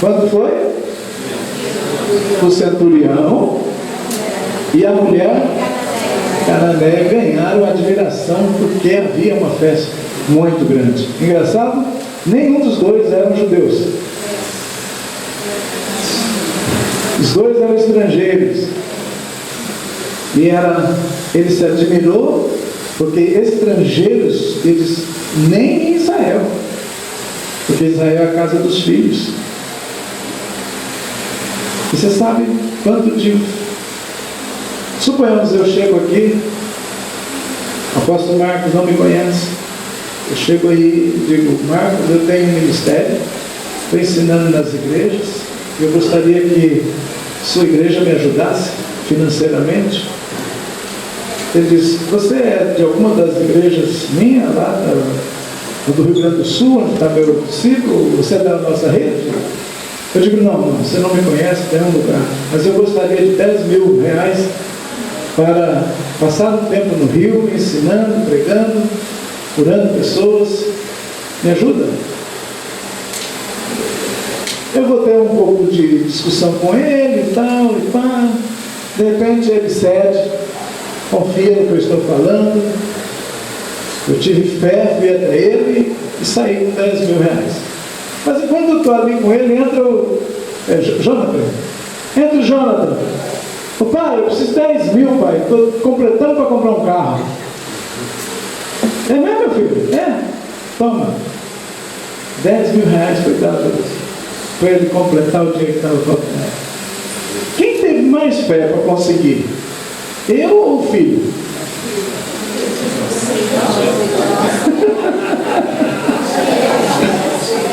Quando foi? O centurião e a mulher cananeia ganharam admiração porque havia uma festa muito grande. Engraçado, nenhum dos dois eram judeus. Os dois eram estrangeiros. E ele se admirou porque estrangeiros, eles nem em Israel, porque Israel é a casa dos filhos. E você sabe quanto de... Suponhamos, eu chego aqui, o apóstolo Marcos não me conhece, eu chego aí e digo, Marcos, eu tenho um ministério, estou ensinando nas igrejas, eu gostaria que sua igreja me ajudasse financeiramente. Ele diz, você é de alguma das igrejas minhas, lá do Rio Grande do Sul, onde está meu discípulo, você é da nossa rede? Eu digo, não, você não me conhece, tem um lugar, mas eu gostaria de 10 mil reais para passar um tempo no Rio, ensinando, pregando, curando pessoas. Me ajuda? Eu vou ter um pouco de discussão com ele e tal, e pá. De repente ele cede, confia no que eu estou falando. Eu tive fé, fui até ele e saí com 10 mil reais. Mas quando eu estou ali com ele, entra o Jonathan. Entra o Jonathan. Ô pai, eu preciso de 10 mil, pai. Estou completando para comprar um carro. É mesmo, meu filho? É? Toma. 10 mil reais foi dado para ele completar o dinheiro que estava faltando. Quem teve mais fé para conseguir? Eu ou o filho?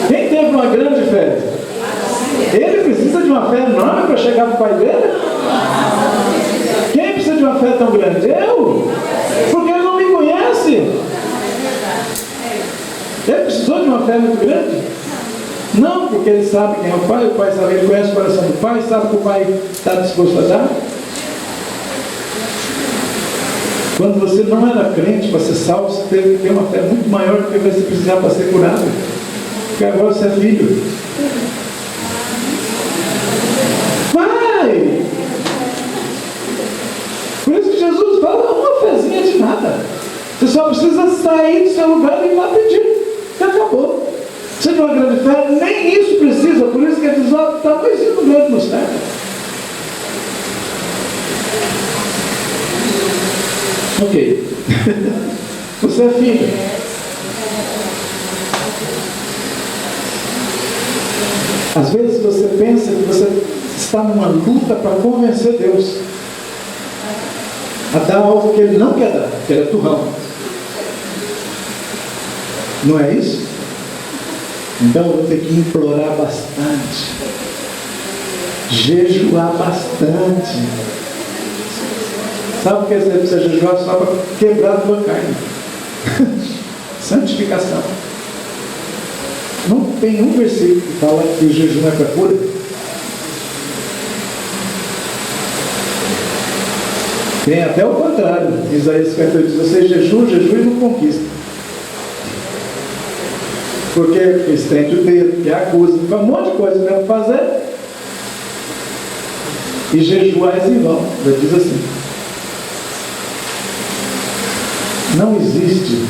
Quem teve uma grande fé? Ele precisa de uma fé enorme para chegar para o pai dele? Quem precisa de uma fé tão grande? Eu? Porque ele não me conhece. Ele precisou de uma fé muito grande? Não, porque ele sabe quem é o pai sabe, ele conhece o coração do pai, sabe que o pai está disposto a dar. Quando você não era crente para ser salvo, você teve que ter uma fé muito maior do que você precisava para ser curado. Porque agora você é filho. Vai! Por isso que Jesus fala, uma fezinha de nada. Você só precisa sair do seu lugar e ir lá pedir. E acabou. Você tem uma grande fé, nem isso precisa. Por isso que ele diz, ó, talvez isso não grande mostarda. Ok. Você é filho. Às vezes você pensa que você está numa luta para convencer Deus a dar algo que Ele não quer dar, que Ele é turrão. Não é isso? Então eu vou ter que implorar bastante, jejuar bastante. Sabe o que você precisa jejuar? Só para quebrar a tua carne. Santificação. Não tem um versículo que fala que o jejum é para cura. Tem até o contrário. Isaías 58 diz: você jejua e não conquista. Porque estende o dedo, que acusa, tem um monte de coisa mesmo para fazer. E jejuais em vão. Já diz assim. Não existe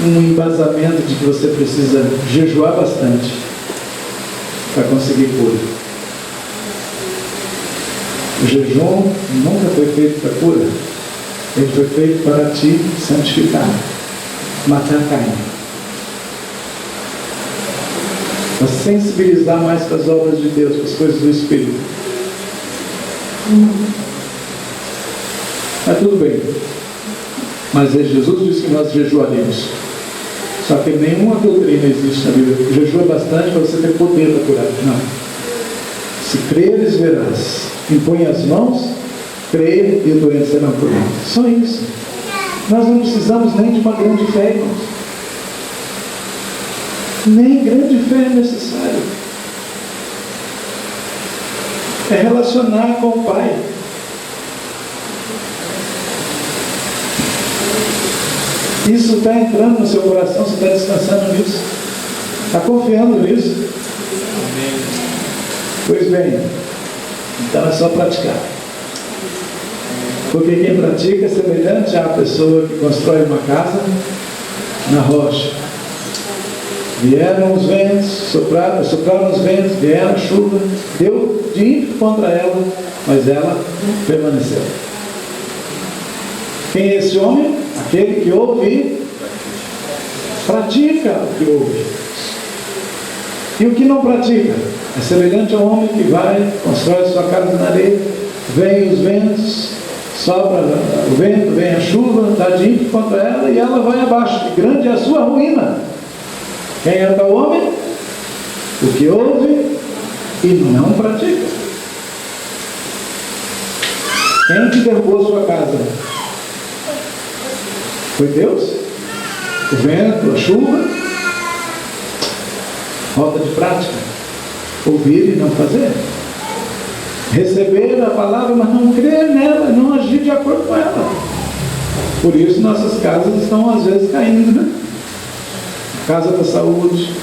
um embasamento de que você precisa jejuar bastante para conseguir cura. O jejum nunca foi feito para cura. Ele foi feito para te santificar, matar a carne, para sensibilizar mais com as obras de Deus, com as coisas do Espírito. Mas tudo bem. Mas Jesus disse que nós jejuaremos. Só que nenhuma doutrina existe na Bíblia. Jejua bastante para você ter poder para curar. Não. Se creres, verás. Impõe as mãos, creia e o doente será curado. Só isso. Nós não precisamos nem de uma grande fé, irmãos. Nem grande fé é necessário. É relacionar com o Pai. Isso está entrando no seu coração, você está descansando nisso, está confiando nisso. Pois bem, então é só praticar. Porque quem pratica é semelhante à pessoa que constrói uma casa na rocha. Vieram os ventos, sopraram os ventos, vieram a chuva, deu de ímpeto contra ela, mas ela permaneceu. Quem é esse homem? Aquele que ouve e pratica o que ouve. E o que não pratica? É semelhante ao homem que vai, constrói sua casa na areia, vem os ventos, sopra o vento, vem a chuva, dá de ímpeto contra ela e ela vai abaixo. E grande é a sua ruína. Quem é tal homem? O que ouve e não pratica. Quem que derrubou sua casa? Foi Deus? O vento, a chuva? Falta de prática. Ouvir e não fazer. Receber a palavra, mas não crer nela, não agir de acordo com ela. Por isso nossas casas estão às vezes caindo, né? Casa da saúde,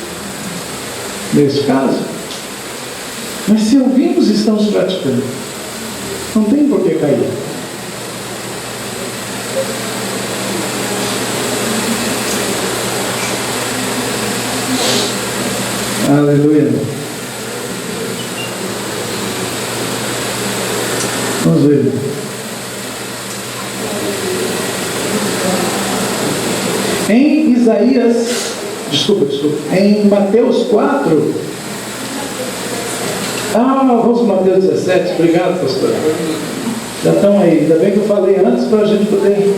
nesse caso. Mas se ouvimos e estamos praticando, não tem por que cair. Aleluia. Vamos ver. Em Isaías, em Mateus 4. Vamos para Mateus 17. Obrigado, pastor. Já estão aí. Ainda bem que eu falei antes para a gente poder.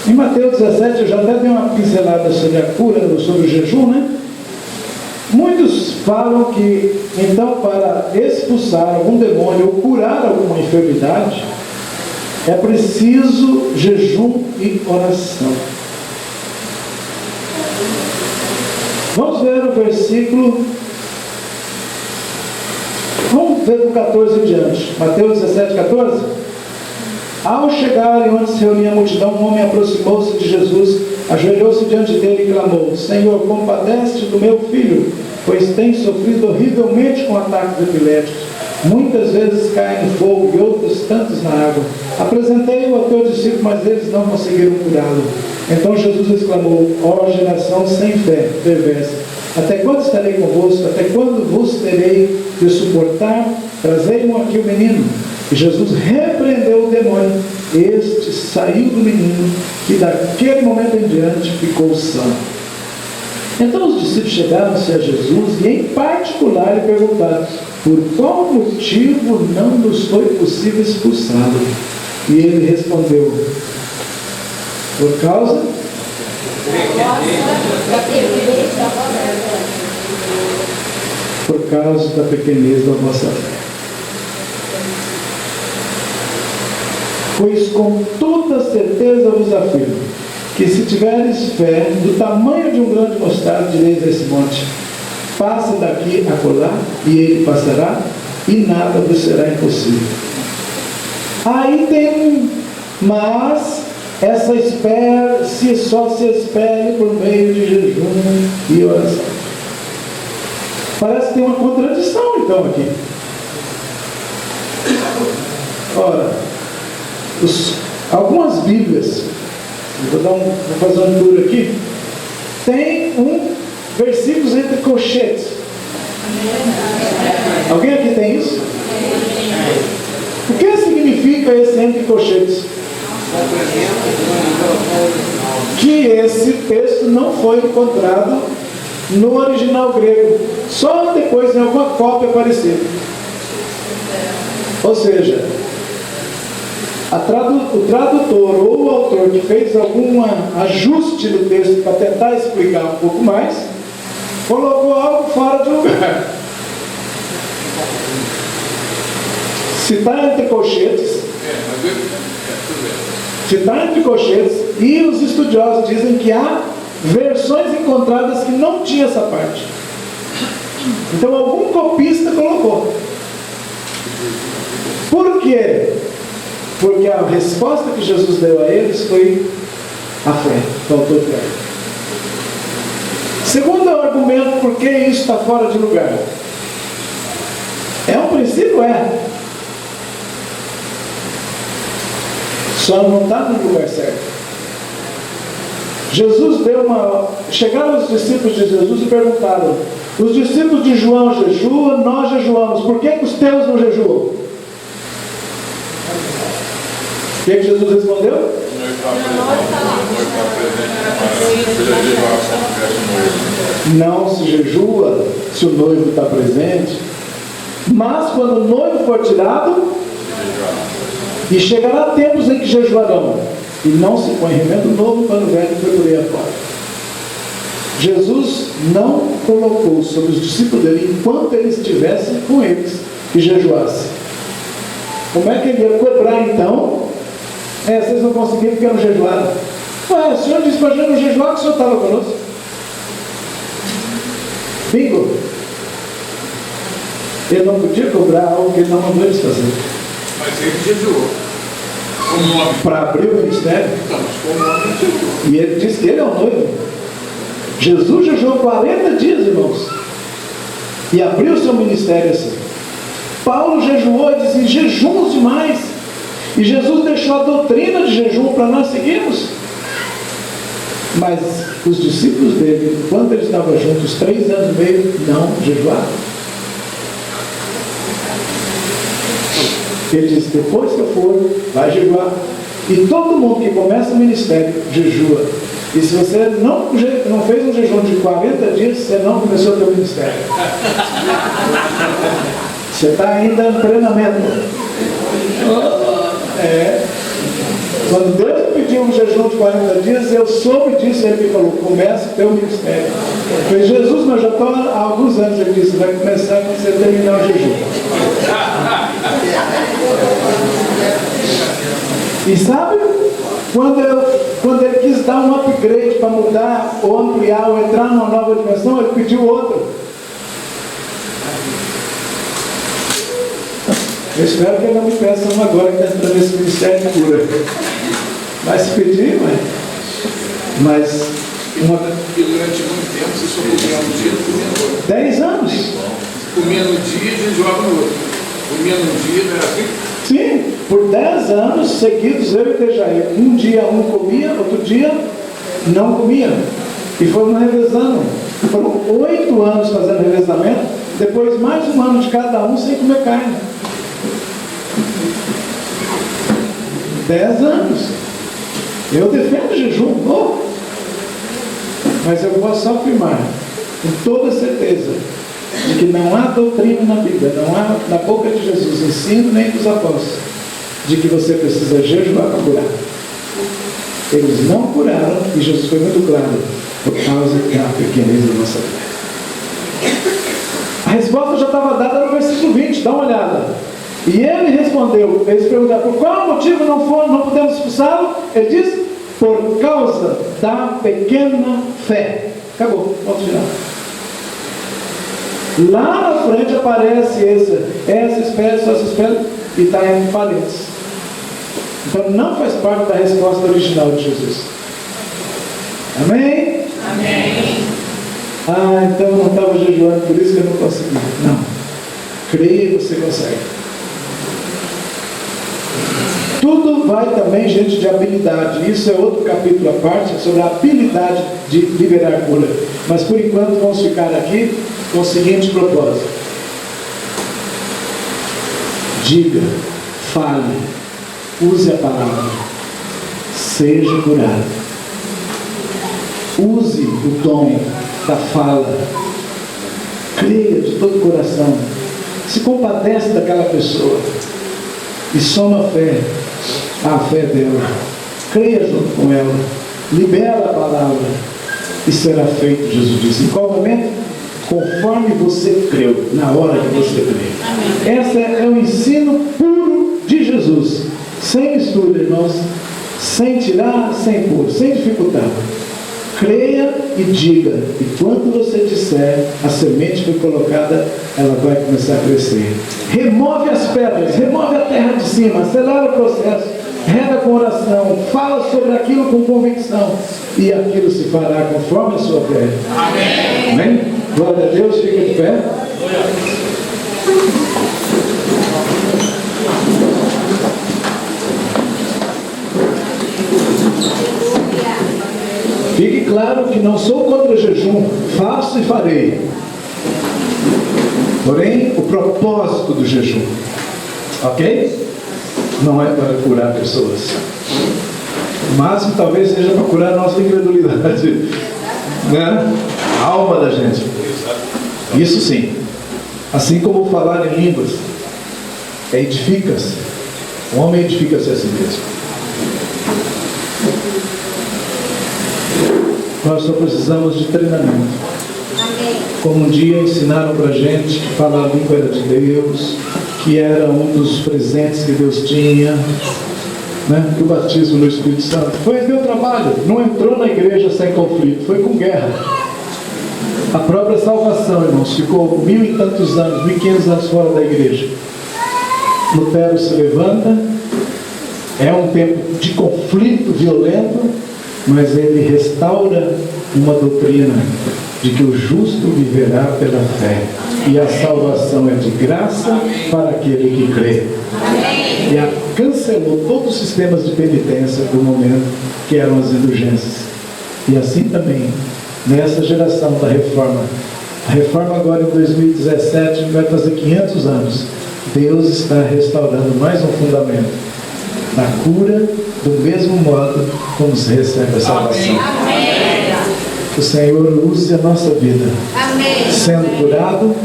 Em Mateus 17, eu já até dei uma pincelada sobre a cura, sobre o jejum, né? Muitos falam que, então, para expulsar algum demônio ou curar alguma enfermidade, é preciso jejum e oração. Vamos ver o versículo. Vamos ver do 14 em diante. Mateus 17, 14. Ao chegarem onde se reunia a multidão, um homem aproximou-se de Jesus, ajoelhou-se diante dele e clamou: Senhor, compadece-te do meu filho, pois tem sofrido horrivelmente com ataques epiléticos. Muitas vezes cai no fogo e outros tantos na água. Apresentei-o a teus discípulos, mas eles não conseguiram curá-lo. Então Jesus exclamou: ó geração sem fé, perversa, até quando estarei convosco? Até quando vos terei de suportar? Trazei-mo aqui o menino. E Jesus repreendeu o demônio. Este saiu do menino, que daquele momento em diante ficou são. Então os discípulos chegaram-se a Jesus e em particular lhe perguntaram: por qual motivo não nos foi possível expulsá-lo? E ele respondeu: por causa Por causa da pequenez da vossa fé. Pois com toda certeza vos afirmo, que se tiveres fé do tamanho de um grão de mostarda, direis a esse monte, passa daqui a colar, e ele passará, e nada vos será impossível. Aí tem mas essa espera só se espere por meio de jejum e oração. Parece que tem uma contradição então aqui. Ora, algumas Bíblias, vou fazer um tour aqui, tem versículos entre colchetes. Alguém aqui tem isso? O que significa esse entre colchetes? Que esse texto não foi encontrado no original grego, só depois em alguma cópia apareceu. Ou seja, o tradutor ou o autor que fez algum ajuste no texto para tentar explicar um pouco mais, colocou algo fora de lugar. Se está entre colchetes, e os estudiosos dizem que há versões encontradas que não tinha essa parte. Então algum copista colocou. Por quê? Porque a resposta que Jesus deu a eles foi a fé. Faltou fé. Segundo argumento, por que isso está fora de lugar? É um princípio? Só não está no lugar certo. Jesus chegaram os discípulos de Jesus e perguntaram: os discípulos de João jejuam, nós jejuamos, por que os teus não jejuam? O que Jesus respondeu? Não se jejua se o noivo está presente, mas quando o noivo for tirado, e chegará tempos em que jejuarão, e não se põe remendo novo para o velho foi por aí afora. Jesus não colocou sobre os discípulos dele, enquanto eles estivessem com eles, que jejuassem. Como é que ele ia cobrar então? Vocês não conseguiram porque não jejuaram. O Senhor disse para a gente não jejuar, que o Senhor estava conosco. Bingo! Ele não podia cobrar algo que ele não mandou eles fazer. Mas ele jejuou. Para abrir o ministério. Então, mas como homem ele jejuou. E ele disse que ele é o noivo. Jesus jejuou 40 dias, irmãos. E abriu o seu ministério assim. Paulo jejuou e disse: jejumos demais. E Jesus deixou a doutrina de jejum para nós seguirmos. Mas os discípulos dele, enquanto eles estavam juntos, 3 anos e meio, não jejuaram. Ele disse: depois que eu for, vai jejuar. E todo mundo que começa o ministério, jejua. E se você não fez um jejum de 40 dias, você não começou o seu ministério. Você está ainda em treinamento. Quando Deus me pediu um jejum de 40 dias, eu soube disso. Ele me falou: comece o teu ministério. Eu falei: Jesus, mas já estou há alguns anos. Ele disse: vai começar quando você terminar o jejum. E sabe, quando ele quis dar um upgrade para mudar ou ampliar ou entrar numa nova dimensão, ele pediu outro. Eu espero que ele não me peça uma agora que está entrando nesse ministério de cura. Vai se pedir, mas E durante muito tempo você só comia um dia e comia no outro. 10 anos. Comia no dia e jejuava no outro. Comia num dia, não era assim? Sim, por 10 anos seguidos eu e Dejair. Um dia um comia, outro dia não comia. E fomos revezando. Foram 8 anos fazendo revezamento, depois mais um ano de cada um sem comer carne. 10 anos. Eu defendo jejum, mas eu posso afirmar com toda certeza de que não há doutrina na Bíblia, não há na boca de Jesus ensino nem dos apóstolos de que você precisa jejuar para curar. Eles não curaram, e Jesus foi muito claro: por causa da pequenez da nossa fé. A resposta já estava dada no versículo 20, dá uma olhada. E ele respondeu, eles perguntaram, por qual motivo não podemos expulsá-lo? Ele diz, por causa da pequena fé. Acabou, pode tirar. Lá na frente aparece essa espécie, e está em parênteses. Então não faz parte da resposta original de Jesus. Amém? Amém. Então eu não estava jejuando, por isso que eu não consegui. Não. Creia e você consegue. Tudo vai também, gente, de habilidade. Isso é outro capítulo à parte, sobre a habilidade de liberar cura. Mas por enquanto vamos ficar aqui com o seguinte propósito. Diga, fale, use a palavra, seja curado. Use o dom da fala. Creia de todo o coração. Se compadece daquela pessoa e soma a fé dela. Creia junto com ela. Libera a palavra e será feito, Jesus disse. Em qual momento? Conforme você creu, na hora que você crê. Esse é o ensino puro de Jesus. Sem mistura, irmãos. Sem tirar, sem pôr, sem dificultar. Creia e diga. E quando você disser, a semente foi colocada, ela vai começar a crescer. Remove as pedras, remove a terra de cima, acelera o processo, rega com oração, fala sobre aquilo com convicção, e aquilo se fará conforme a sua fé. Amém? Amém? Glória a Deus, fica de pé. Fique claro que não sou contra jejum, faço e farei. Porém, o propósito do jejum, ok? Não é para curar pessoas. O máximo talvez seja para curar a nossa incredulidade, né? A alma da gente. Isso sim. Assim como falar em línguas edifica-se. O homem edifica-se a si mesmo. Nós só precisamos de treinamento. Como um dia ensinaram para a gente que falar a língua era de Deus, que era um dos presentes que Deus tinha, né? Que o batismo no Espírito Santo foi meu trabalho. Não entrou na igreja sem conflito, foi com guerra. A própria salvação, irmãos, ficou 1000 e tantos anos, 1500 anos fora da igreja. Lutero se levanta, é um tempo de conflito violento, mas ele restaura uma doutrina de que o justo viverá pela fé. E a salvação é de graça para aquele que crê. E cancelou todos os sistemas de penitência do momento, que eram as indulgências. E assim também, nessa geração da reforma, a reforma agora em 2017 vai fazer 500 anos. Deus está restaurando mais um fundamento da cura, do mesmo modo como se recebe a salvação. Amém. O Senhor use a nossa vida, amém, sendo curado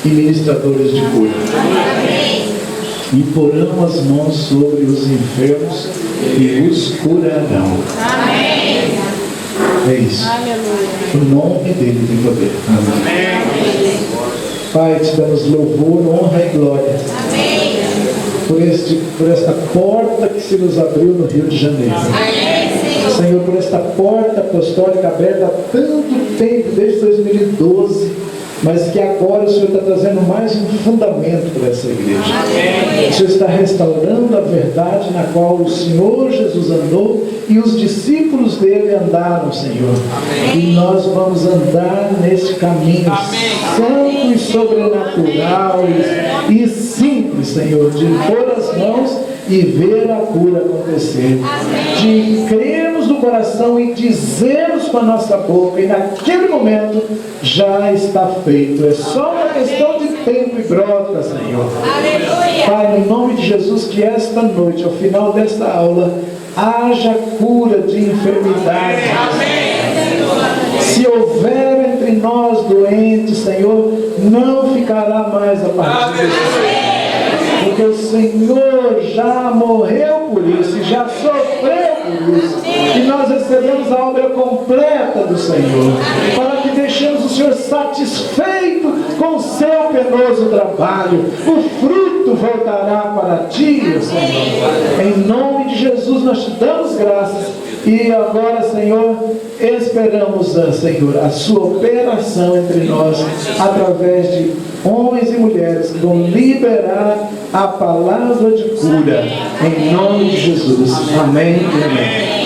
e ministradores de cura. Amém. E porão as mãos sobre os enfermos e os curarão. Amém. É isso. O nome dele tem poder. Amém. Pai, te damos louvor, honra e glória. Amém. Por esta porta que se nos abriu no Rio de Janeiro. Amém. Senhor, por esta porta apostólica aberta há tanto tempo, desde 2012, mas que agora o Senhor está trazendo mais um fundamento para essa igreja. Amém. O Senhor está restaurando a verdade na qual o Senhor Jesus andou e os discípulos dele andaram, Senhor. Amém. E nós vamos andar neste caminho, amém, santo e sobrenatural e simples, Senhor, de pôr as mãos e ver a cura acontecer. Amém. De crermos no coração e dizermos com a nossa boca, e naquele momento já está feito. É só uma questão de tempo e brota, Senhor. Aleluia. Pai, no nome de Jesus, que esta noite, ao final desta aula, haja cura de enfermidade. Amém. Se houver entre nós doentes, Senhor, não ficará mais a partir desse. Porque porque o Senhor já morreu por isso, e já sofreu por isso, e nós recebemos a obra completa do Senhor, para que deixemos o Senhor satisfeito com o seu penoso trabalho. O fruto voltará para ti, Senhor. Em nome de Jesus nós te damos graças, e agora, Senhor, esperamos, Senhor, a sua operação entre nós, através de homens e mulheres que vão liberar a palavra de cura, em nome de Jesus. Amém e amém.